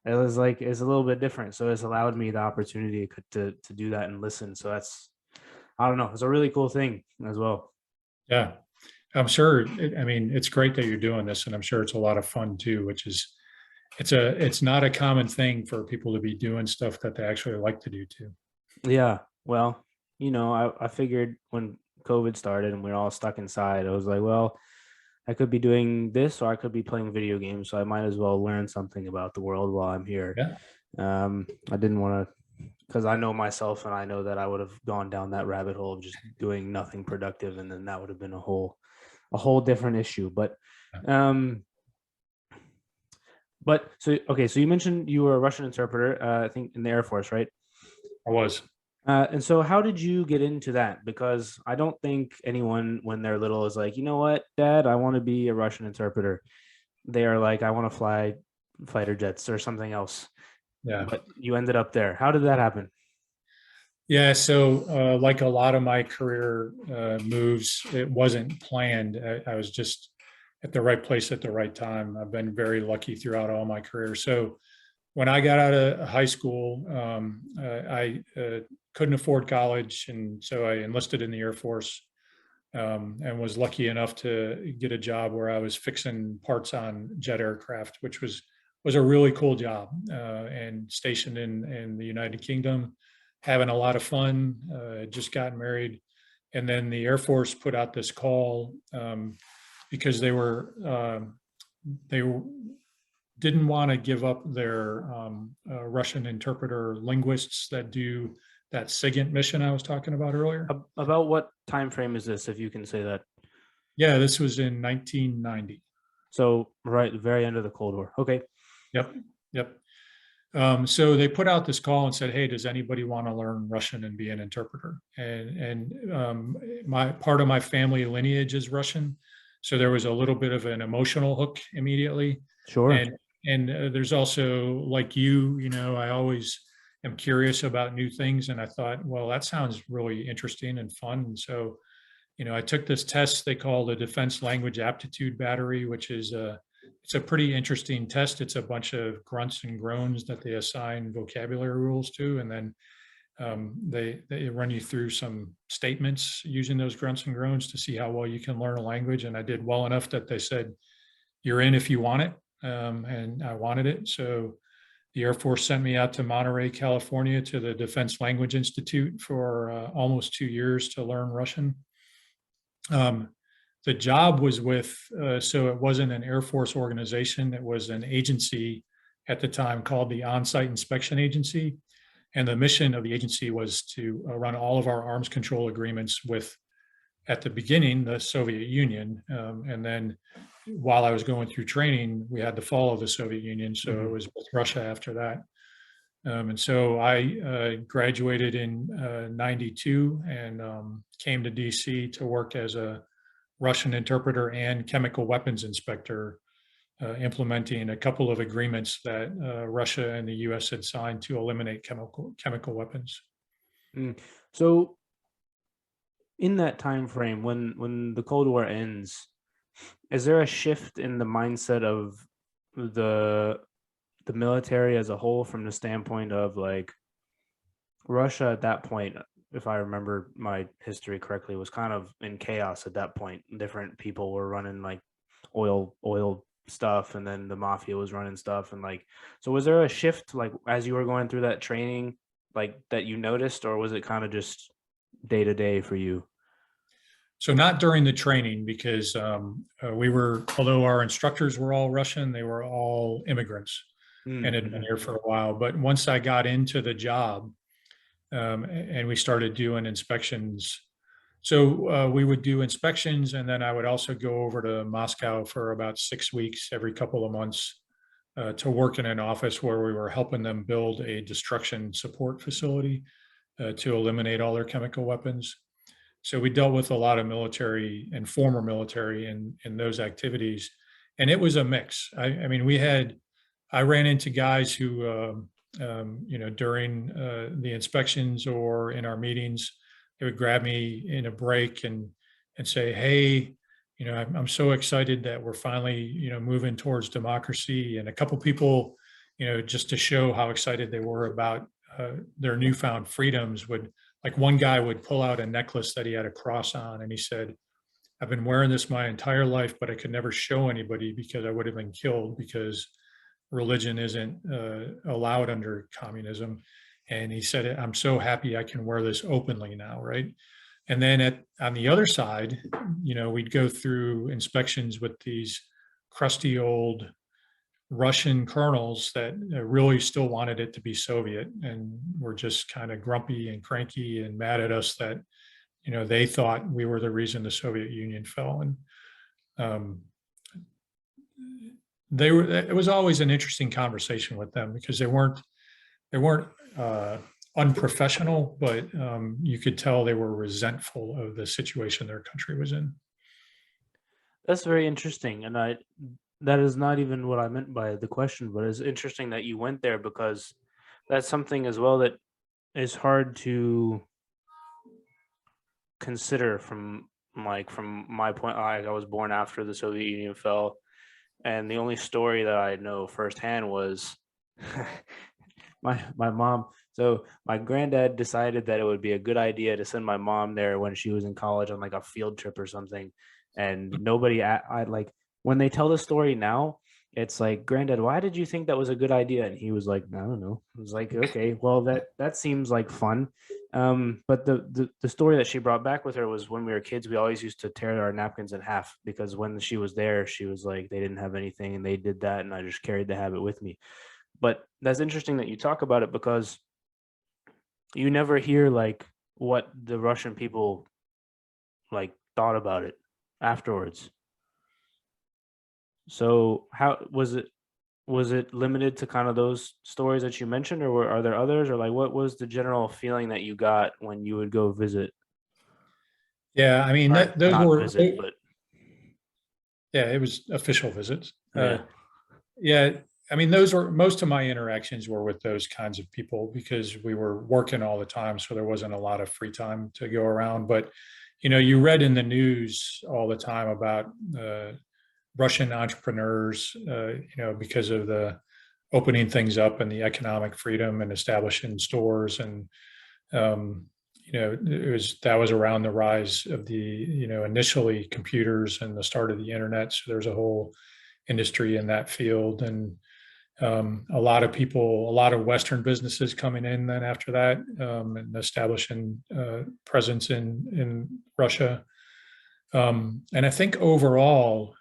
[SPEAKER 1] It was like, it's a little bit different. So it's allowed me the opportunity to do that and listen. So that's, I don't know, it's a really cool thing as well.
[SPEAKER 2] yeah, I'm sure. I mean, it's great that you're doing this, and I'm sure it's a lot of fun too. Which is, it's not a common thing for people to be doing stuff that they actually like to do too.
[SPEAKER 1] Yeah. Well, I figured when COVID started and we are all stuck inside, I was like, well, I could be doing this or I could be playing video games. So I might as well learn something about the world while I'm here.
[SPEAKER 2] Yeah,
[SPEAKER 1] I didn't want to, because I know myself and I know that I would have gone down that rabbit hole of just doing nothing productive. And then that would have been a whole different issue. Um, but so, okay. So you mentioned you were a Russian interpreter, I think in the Air Force, right?
[SPEAKER 2] I was.
[SPEAKER 1] And so, how did you get into that? Because I don't think anyone, when they're little, is like, you know what, Dad, I want to be a Russian interpreter. They are like, I want to fly fighter jets or something else.
[SPEAKER 2] Yeah.
[SPEAKER 1] But you ended up there. How did that happen?
[SPEAKER 2] Yeah, so like a lot of my career moves, it wasn't planned. I was just at the right place at the right time. I've been very lucky throughout all my career. So when I got out of high school, I couldn't afford college, and so I enlisted in the Air Force, and was lucky enough to get a job where I was fixing parts on jet aircraft, which was a really cool job, and stationed in the United Kingdom, having a lot of fun. Just got married, and then the Air Force put out this call, because they didn't want to give up their Russian interpreter linguists that do that SIGINT mission I was talking about earlier.
[SPEAKER 1] About what time frame is this, if you can say that?
[SPEAKER 2] Yeah, this was in 1990.
[SPEAKER 1] So, right, the very end of the Cold War. Okay.
[SPEAKER 2] Yep, yep. So they put out this call and said, "Hey, does anybody want to learn Russian and be an interpreter?" And my part of my family lineage is Russian, so there was a little bit of an emotional hook immediately.
[SPEAKER 1] Sure.
[SPEAKER 2] And there's also, like you know, I always am curious about new things, and I thought, well, that sounds really interesting and fun. And so, I took this test they call the Defense Language Aptitude Battery, which is it's a pretty interesting test. It's a bunch of grunts and groans that they assign vocabulary rules to, and then they run you through some statements using those grunts and groans to see how well you can learn a language. And I did well enough that they said, "You're in if you want it," and I wanted it. So the Air Force sent me out to Monterey, California, to the Defense Language Institute for almost 2 years to learn Russian. Um, the job was with, so it wasn't an Air Force organization, it was an agency at the time called the On-Site Inspection Agency. And the mission of the agency was to run all of our arms control agreements with, at the beginning, the Soviet Union. And then while I was going through training, we had to follow the Soviet Union. So it was with Russia after that. And so I graduated in 92 and came to DC to work as a Russian interpreter and chemical weapons inspector implementing a couple of agreements that Russia and the U.S. had signed to eliminate chemical weapons.
[SPEAKER 1] Mm. So in that time frame, when the Cold War ends, is there a shift in the mindset of the the military as a whole from the standpoint of like Russia at that point, if I remember my history correctly, was kind of in chaos at that point. Different people were running like oil stuff, and then the mafia was running stuff, and like, so was there a shift like as you were going through that training, like that you noticed, or was it kind of just day to day for you?
[SPEAKER 2] So not during the training because we were, although our instructors were all Russian, they were all immigrants and had been
[SPEAKER 1] Mm-hmm.
[SPEAKER 2] here for a while. But once I got into the job and we started doing inspections, so we would do inspections, and then I would also go over to Moscow for about 6 weeks every couple of months to work in an office where we were helping them build a destruction support facility to eliminate all their chemical weapons. So we dealt with a lot of military and former military in those activities, and it was a mix. I mean, I ran into guys who, during the inspections or in our meetings, they would grab me in a break and say, "Hey, I'm so excited that we're finally, moving towards democracy." And a couple people, just to show how excited they were about their newfound freedoms, would like one guy would pull out a necklace that he had a cross on, and he said, "I've been wearing this my entire life, but I could never show anybody because I would have been killed because religion isn't allowed under communism." And he said, "I'm so happy I can wear this openly now," right? And then on the other side, we'd go through inspections with these crusty old Russian colonels that really still wanted it to be Soviet and were just kind of grumpy and cranky and mad at us that, they thought we were the reason the Soviet Union fell. And um, it was always an interesting conversation with them because they weren't unprofessional, but you could tell they were resentful of the situation their country was in.
[SPEAKER 1] That's very interesting, and I that is not even what I meant by the question, but it's interesting that you went there because that's something as well that is hard to consider from my point. I was born after the Soviet Union fell, and the only story that I know firsthand was my mom. So my granddad decided that it would be a good idea to send my mom there when she was in college on like a field trip or something, and nobody I like when they tell the story now, it's like, "Granddad, why did you think that was a good idea?" And he was like, "I don't know." I was like, "Okay, well that seems like fun." But the story that she brought back with her was when we were kids, we always used to tear our napkins in half because when she was there, she was like they didn't have anything and they did that, and I just carried the habit with me. But that's interesting that you talk about it because you never hear like what the Russian people like thought about it afterwards. So how was it limited to kind of those stories that you mentioned, or are there others, or like what was the general feeling that you got when you would go visit
[SPEAKER 2] Yeah, I mean,
[SPEAKER 1] or
[SPEAKER 2] those
[SPEAKER 1] not
[SPEAKER 2] were,
[SPEAKER 1] visit, but
[SPEAKER 2] yeah, it was official visits.
[SPEAKER 1] yeah.
[SPEAKER 2] Yeah, I mean, those were most of my interactions were with those kinds of people because we were working all the time, so there wasn't a lot of free time to go around. But you read in the news all the time about Russian entrepreneurs, because of the opening things up and the economic freedom and establishing stores and um, that was around the rise of the initially computers and the start of the internet. So there's a whole industry in that field, and a lot of people, a lot of Western businesses coming in then after that and establishing presence in Russia. And I think overall,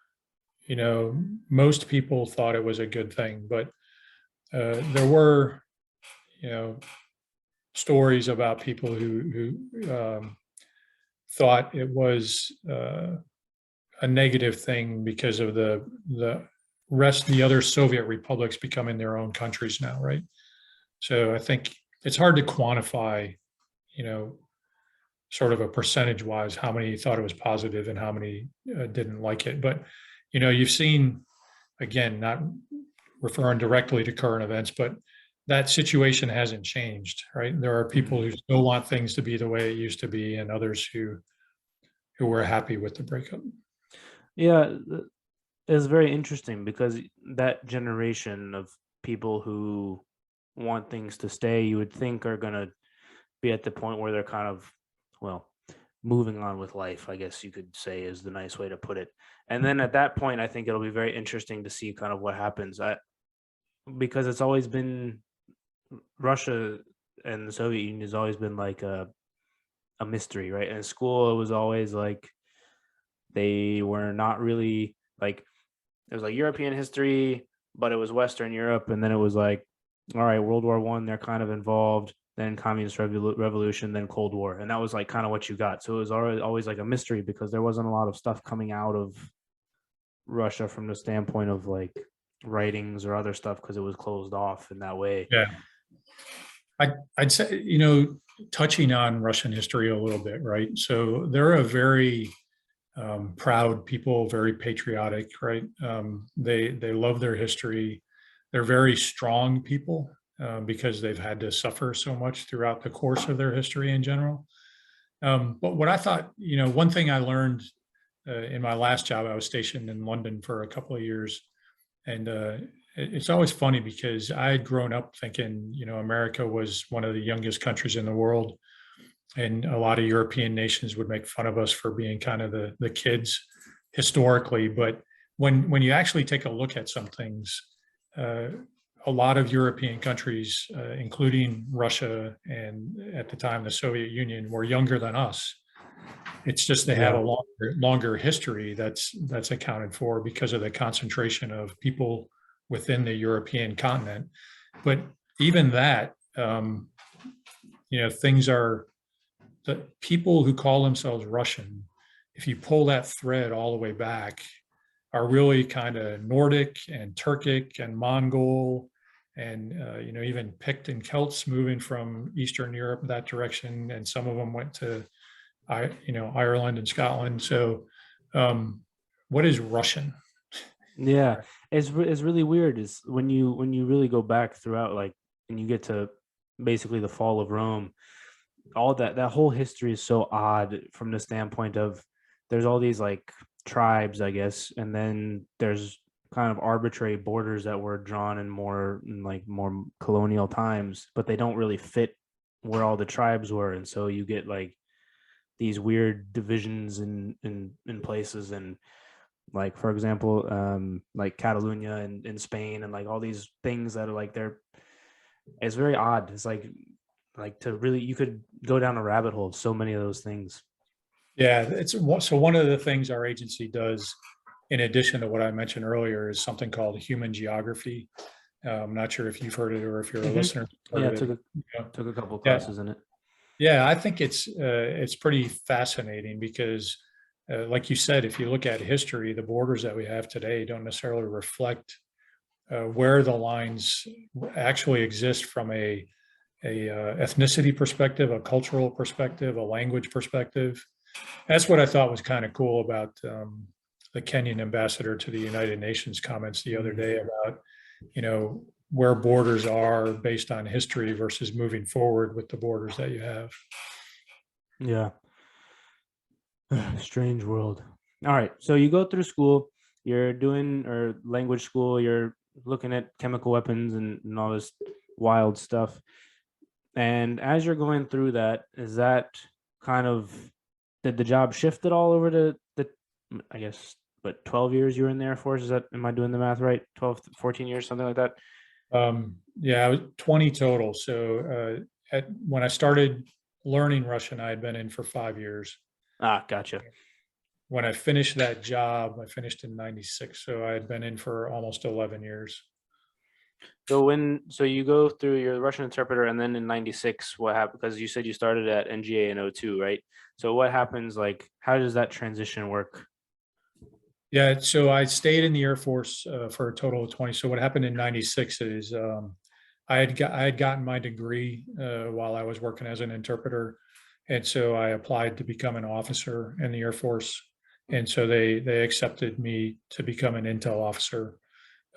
[SPEAKER 2] most people thought it was a good thing, but there were, you know, stories about people who thought it was a negative thing because of the other Soviet republics becoming their own countries now, right? So I think it's hard to quantify, you know, sort of a percentage wise how many thought it was positive and how many didn't like it. But you've seen again, not referring directly to current events, but that situation hasn't changed, right? There are people who still want things to be the way it used to be, and others who were happy with the breakup.
[SPEAKER 1] Yeah, it's very interesting because that generation of people who want things to stay, you would think are gonna be at the point where they're kind of, well, moving on with life, I guess you could say is the nice way to put it. And then at that point, I think it'll be very interesting to see kind of what happens. Because it's always been Russia and the Soviet Union has always been like a mystery, right? In school, it was always like they were not really like it was like European history, but it was Western Europe, and then it was like, all right, World War One, they're kind of involved, then Communist Revolution, then Cold War, and that was like kind of what you got. So it was always like a mystery because there wasn't a lot of stuff coming out of Russia from the standpoint of like writings or other stuff because it was closed off in that way.
[SPEAKER 2] Yeah. I'd say, touching on Russian history a little bit, right? So they're a very proud people, very patriotic, right? They love their history. They're very strong people because they've had to suffer so much throughout the course of their history in general. But what I thought, one thing I learned in my last job, I was stationed in London for a couple of years, and it's always funny because I had grown up thinking, America was one of the youngest countries in the world, and a lot of European nations would make fun of us for being kind of the kids historically. But when you actually take a look at some things, uh, a lot of European countries, including Russia and at the time the Soviet Union, were younger than us. It's just they have a
[SPEAKER 1] Yeah.
[SPEAKER 2] longer history that's accounted for because of the concentration of people within the European continent. But even that, things are the people who call themselves Russian. If you pull that thread all the way back, are really kind of Nordic and Turkic and Mongol, and even Pict and Celts moving from Eastern Europe that direction, and some of them went to Ireland and Scotland. So, what is Russian?
[SPEAKER 1] Yeah, it's really weird is when you really go back throughout like and you get to basically the fall of Rome, all that whole history is so odd from the standpoint of there's all these like tribes, I guess, and then there's kind of arbitrary borders that were drawn in like more colonial times, but they don't really fit where all the tribes were, and so you get like these weird divisions in places and like for example like Catalonia in Spain and like all these things that are like they're it's very odd. It's like to really you could go down a rabbit hole of so many of those things.
[SPEAKER 2] Yeah, so one of the things our agency does, in addition to what I mentioned earlier, is something called human geography. I'm not sure if you've heard it or if you're a
[SPEAKER 1] Hmm.
[SPEAKER 2] listener who's
[SPEAKER 1] Yeah,
[SPEAKER 2] heard of it.
[SPEAKER 1] took a couple
[SPEAKER 2] Yeah,
[SPEAKER 1] classes in it.
[SPEAKER 2] yeah, I think it's pretty fascinating because, like you said, if you look at history, the borders that we have today don't necessarily reflect where the lines actually exist from a ethnicity perspective, a cultural perspective, a language perspective. That's what I thought was kind of cool about the Kenyan ambassador to the United Nations comments the other
[SPEAKER 1] Mhm.
[SPEAKER 2] day about, where borders are based on history versus moving forward with the borders that you have.
[SPEAKER 1] Yeah. Strange world. All right, so you go through school, you're doing or language school, you're looking at chemical weapons and all this wild stuff. And as you're going through that, is that kind of did the job shift at all over to the I guess but 12 years you were in the Air Force? Is that am I doing the math right? 12, 14 years, something like that?
[SPEAKER 2] Yeah, I was 20 total. So when I started learning Russian, I had been in for 5 years.
[SPEAKER 1] Ah, gotcha.
[SPEAKER 2] When I finished that job, I finished in 96. So I had been in for almost 11 years.
[SPEAKER 1] So you go through your Russian interpreter and then in 96 what happened because you said you started at NGA in '02, right? So what happens like how does that transition work?
[SPEAKER 2] Yeah, so I stayed in the Air Force for a total of 20. So what happened in 96 is I had gotten my degree while I was working as an interpreter. And so I applied to become an officer in the Air Force. And so they accepted me to become an intel officer.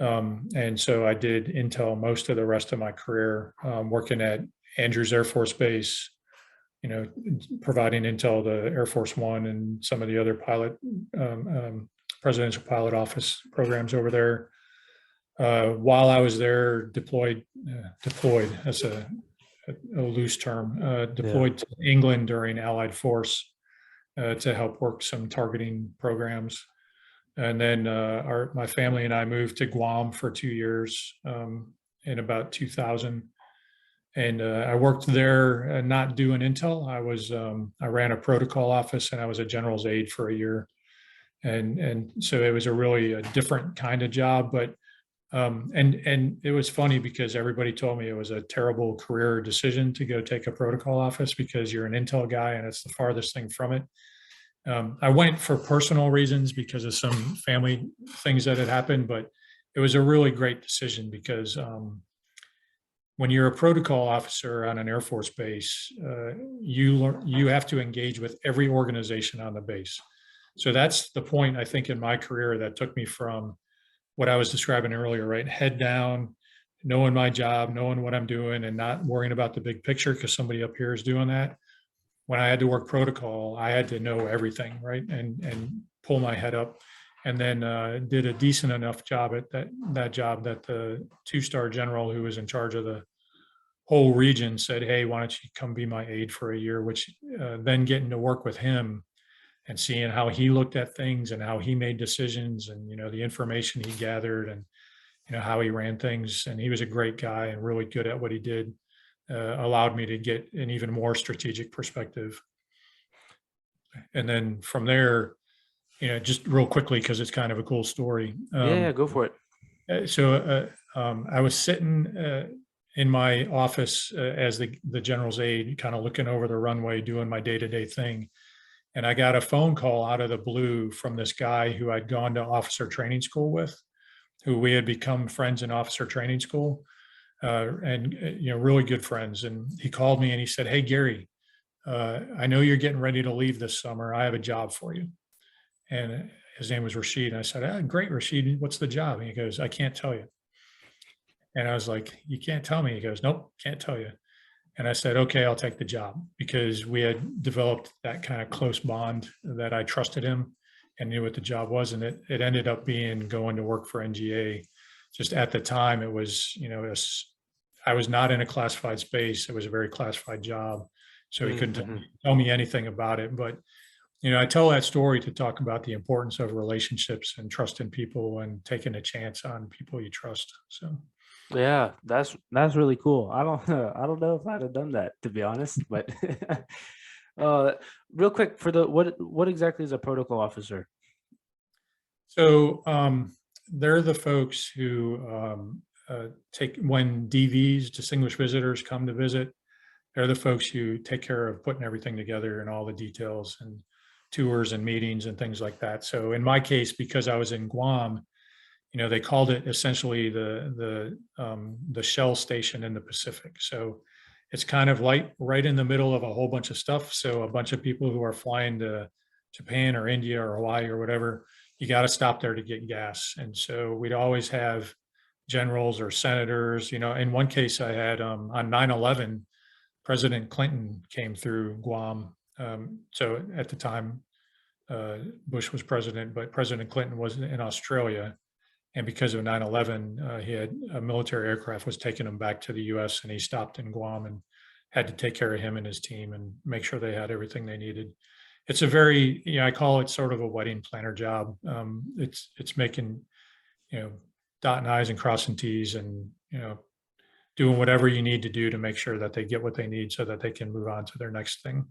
[SPEAKER 2] And so I did intel most of the rest of my career, working at Andrews Air Force Base, providing intel to Air Force One and some of the other presidential pilot office programs over there. While I was there, deployed, as a loose term,
[SPEAKER 1] Yeah.
[SPEAKER 2] deployed to England during Allied force to help work some targeting programs. And then my family and I moved to Guam for 2 years in about 2000. And I worked there, not doing intel. I ran a protocol office, and I was a general's aide for a year. And so it was a different kind of job, but and it was funny because everybody told me it was a terrible career decision to go take a protocol office because you're an intel guy and it's the farthest thing from it. I went for personal reasons because of some family things that had happened, but it was a really great decision because when you're a protocol officer on an Air Force base, you have to engage with every organization on the base. So that's the point, I think, in my career that took me from what I was describing earlier, right? Head down, knowing my job, knowing what I'm doing, and not worrying about the big picture because somebody up here is doing that. When I had to work protocol, I had to know everything, right? And pull my head up. And then did a decent enough job at that job that the 2-star general who was in charge of the whole region said, "Hey, why don't you come be my aide for a year?" Which then getting to work with him and seeing how he looked at things and how he made decisions and the information he gathered and how he ran things. And he was a great guy and really good at what he did. Allowed me to get an even more strategic perspective. And then from there, just real quickly, because it's kind of a cool story.
[SPEAKER 1] Yeah, go for it.
[SPEAKER 2] I was sitting in my office as the general's aide, kind of looking over the runway, doing my day-to-day thing. And I got a phone call out of the blue from this guy who I'd gone to officer training school with, who we had become friends in officer training school, and really good friends. And he called me and he said, "Hey, Gary, I know you're getting ready to leave this summer. I have a job for you." And his name was Rashid. And I said, "Great, Rashid. What's the job?" And he goes, "I can't tell you." And I was like, "You can't tell me?" He goes, "Nope, can't tell you." And I said, "Okay, I'll take the job," because we had developed that kind of close bond that I trusted him and knew what the job was. And it ended up being going to work for NGA. Just at the time, it was, I was not in a classified space. It was a very classified job. So he couldn't
[SPEAKER 1] Mhm.
[SPEAKER 2] tell me anything about it. But, I tell that story to talk about the importance of relationships and trusting people and taking a chance on people you trust. So.
[SPEAKER 1] Yeah, that's really cool. I don't I don't know if I'd have done that, to be honest, but uh real quick, for the what exactly is a protocol officer?
[SPEAKER 2] So they're the folks who take when DVs, distinguished visitors, come to visit. They're the folks who take care of putting everything together and all the details and tours and meetings and things like that. So in my case, because I was in Guam, they called it essentially the Shell station in the Pacific. So it's kind of like right in the middle of a whole bunch of stuff. So a bunch of people who are flying to Japan or India or Hawaii or whatever, you got to stop there to get gas. And so we'd always have generals or senators. In one case, I had on 9/11, President Clinton came through Guam. So at the time, Bush was president, but President Clinton was in Australia. And because of 9/11, he had a military aircraft was taking him back to the US, and he stopped in Guam and had to take care of him and his team and make sure they had everything they needed. It's a very, I call it sort of a wedding planner job. It's making, dotting I's and crossing T's and, doing whatever you need to do to make sure that they get what they need so that they can move on to their next thing.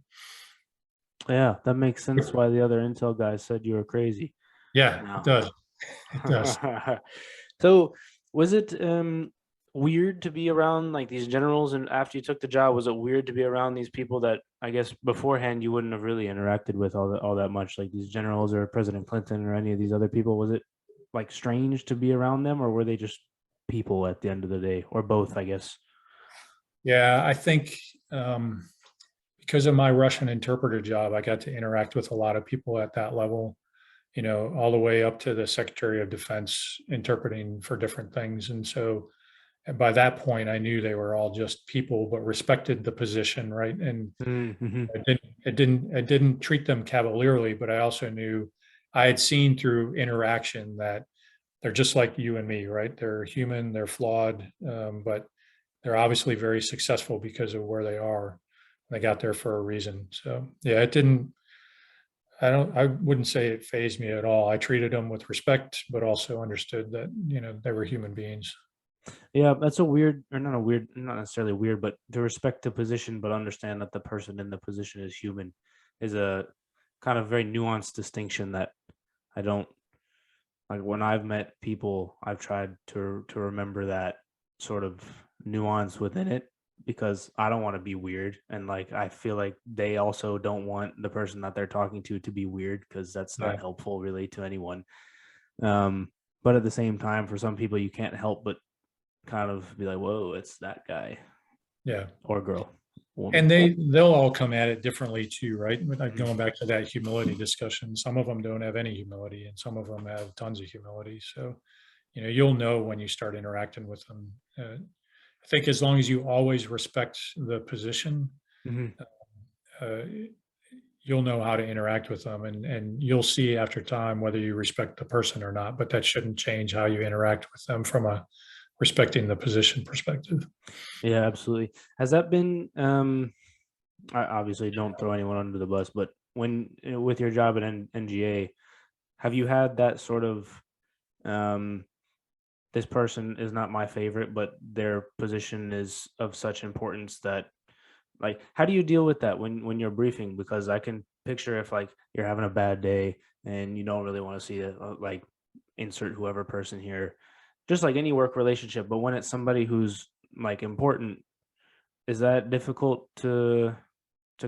[SPEAKER 1] Yeah, that makes sense why the other intel guys said you were crazy.
[SPEAKER 2] Yeah, it
[SPEAKER 1] Now.
[SPEAKER 2] does. It does.
[SPEAKER 1] So was it weird to be around like these generals, and after you took the job, was it weird to be around these people that I guess beforehand you wouldn't have really interacted with all that much, like these generals or President Clinton or any of these other people? Was it like strange to be around them, or were they just people at the end of the day, or both, I guess?
[SPEAKER 2] Yeah, I think because of my Russian interpreter job, I got to interact with a lot of people at that level. all the way up to the Secretary of Defense interpreting for different things. And so and by that point, I knew they were all just people, but respected the position, right? And
[SPEAKER 1] Mm-hmm.
[SPEAKER 2] I didn't treat them cavalierly, but I also knew I had seen through interaction that they're just like you and me, right? They're human, they're flawed, but they're obviously very successful because of where they are. They got there for a reason. So yeah, it didn't. I wouldn't say it fazed me at all. I treated them with respect, but also understood that they were human beings.
[SPEAKER 1] Yeah, that's a weird, or not a weird, not necessarily weird, but to respect the position, but understand that the person in the position is human, is a kind of very nuanced distinction that I don't like. When I've met people, I've tried to remember that sort of nuance within it, because I don't want to be weird, and like I feel like they also don't want the person that they're talking to be weird, because that's
[SPEAKER 2] Yeah,
[SPEAKER 1] not helpful really to anyone. Um, but at the same time, for some people, you can't help but kind of be like, whoa, it's that guy
[SPEAKER 2] yeah.
[SPEAKER 1] or girl,
[SPEAKER 2] And
[SPEAKER 1] woman.
[SPEAKER 2] they'll all come at it differently too, right? Like
[SPEAKER 1] Mhm.
[SPEAKER 2] going back to that humility discussion, some of them don't have any humility, and some of them have tons of humility. So you'll know when you start interacting with them. I think as long as you always respect the position,
[SPEAKER 1] Mhm.
[SPEAKER 2] uh, you'll know how to interact with them, and you'll see after time whether you respect the person or not. But that shouldn't change how you interact with them from a respecting the position perspective.
[SPEAKER 1] Yeah, absolutely. Has that been? I obviously don't throw anyone under the bus, but when with your job at NGA, have you had that sort of um, this person is not my favorite, but their position is of such importance that, like, how do you deal with that when you're briefing? Because I can picture if like you're having a bad day and you don't really want to see it, like insert whoever person here, just like any work relationship. But when it's somebody who's like important, is that difficult to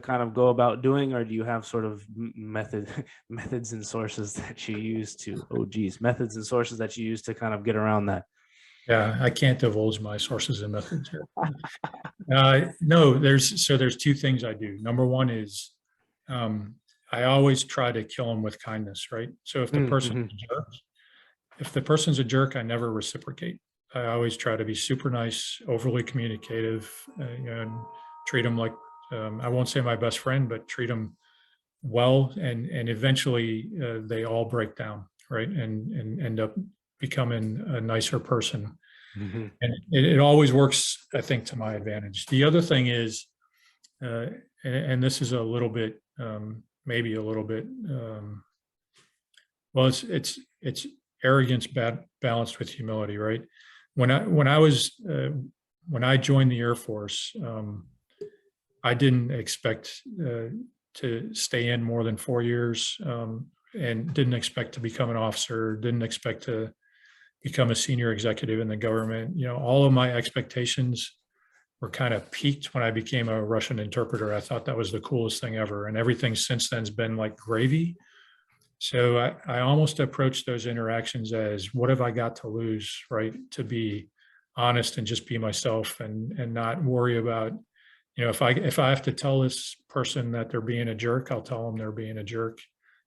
[SPEAKER 1] kind of go about doing, or do you have sort of method methods and sources that you use to, oh geez, methods and sources that you use to kind of get around that?
[SPEAKER 2] Yeah, I can't divulge my sources and methods here. No, there's two things I do. Number one is um, I always try to kill them with kindness, right? So
[SPEAKER 1] Mm-hmm.
[SPEAKER 2] if the person's a jerk, I never reciprocate. I always try to be super nice, overly communicative, and treat them like I won't say my best friend, but treat them well, and eventually they all break down, right, and end up becoming a nicer person.
[SPEAKER 1] Mm-hmm.
[SPEAKER 2] And it always works, I think, to my advantage. The other thing is, uh, and this is a little bit, maybe a little bit, well, it's arrogance balanced with humility, right? When I joined the Air Force, I didn't expect to stay in more than 4 years, and didn't expect to become an officer. Didn't expect to become a senior executive in the government. All of my expectations were kind of peaked when I became a Russian interpreter. I thought that was the coolest thing ever. And everything since then has been like gravy. So I almost approached those interactions as what have I got to lose, right? To be honest and just be myself and not worry about, if I have to tell this person that they're being a jerk, I'll tell them they're being a jerk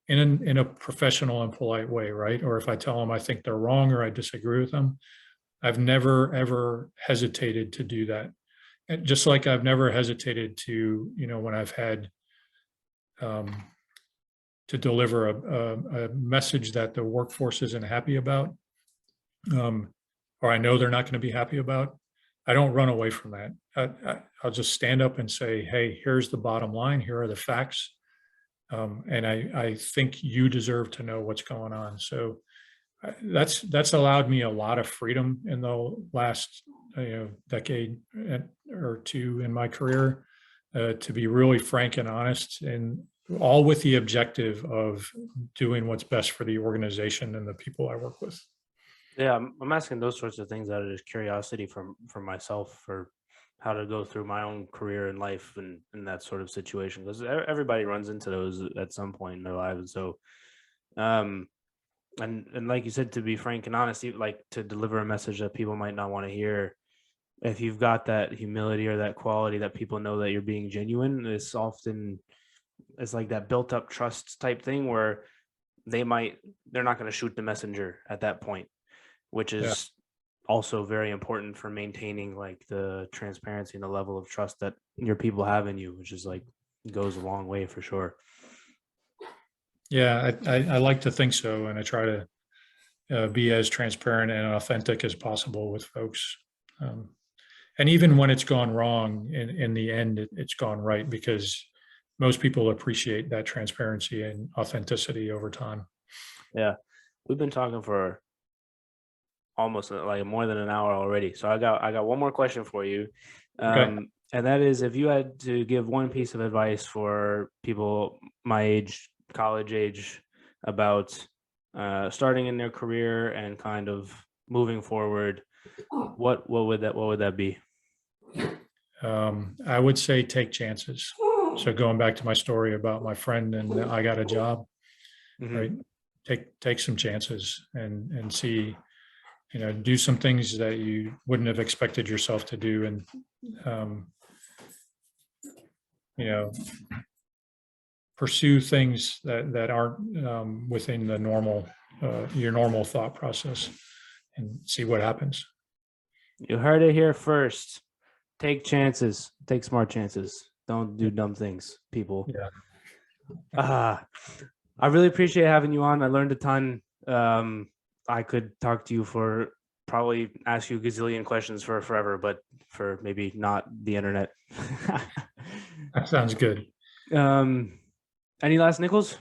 [SPEAKER 2] in a professional and polite way, right? Or if I tell them I think they're wrong or I disagree with them, I've never ever hesitated to do that. And just like I've never hesitated to, when I've had um, to deliver a message that the workforce isn't happy about, um, or I know they're not going to be happy about, I don't run away from that. I'll just stand up and say, hey, here's the bottom line. Here are the facts. And I think you deserve to know what's going on. So that's allowed me a lot of freedom in the last decade or two in my career, to be really frank and honest, and all with the objective of doing what's best for the organization and the people I work with.
[SPEAKER 1] Yeah, I'm asking those sorts of things out of just curiosity from myself, for how to go through my own career and life and in that sort of situation, because everybody runs into those at some point in their lives. So, um, and like you said, to be frank and honest, like to deliver a message that people might not want to hear, if you've got that humility or that quality that people know that you're being genuine, it's like that built up trust type thing where they're not going to shoot the messenger at that point, which is also very important for maintaining like the transparency and the level of trust that your people have in you, which is like goes a long way for sure.
[SPEAKER 2] Yeah, I like to think so, and I try to be as transparent and authentic as possible with folks. And even when it's gone wrong, in the end, it's gone right, because most people appreciate that transparency and authenticity over time.
[SPEAKER 1] Yeah, we've been talking for almost like more than an hour already. So I got one more question for you.
[SPEAKER 2] Okay.
[SPEAKER 1] And that is, if you had to give one piece of advice for people my age, college age, about starting in their career and kind of moving forward, what would that be?
[SPEAKER 2] I would say take chances. So going back to my story about my friend and I got a job,
[SPEAKER 1] Mhm.
[SPEAKER 2] right? Take some chances and see, do some things that you wouldn't have expected yourself to do, and you know, pursue things that aren't within the normal your normal thought process, and see what happens.
[SPEAKER 1] You heard it here first. Take chances. Take smart chances. Don't do dumb things, people.
[SPEAKER 2] Yeah.
[SPEAKER 1] I really appreciate having you on. I learned a ton. I could talk to you for probably ask you a gazillion questions for forever, but for maybe not the internet.
[SPEAKER 2] That sounds good.
[SPEAKER 1] Any last nickels?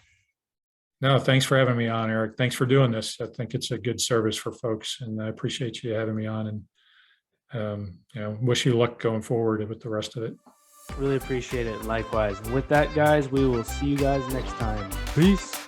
[SPEAKER 2] No, thanks for having me on, Eric. Thanks for doing this. I think it's a good service for folks, and I appreciate you having me on, and wish you luck going forward with the rest of it.
[SPEAKER 1] Really appreciate it. Likewise. And with that, guys, we will see you guys next time. Peace.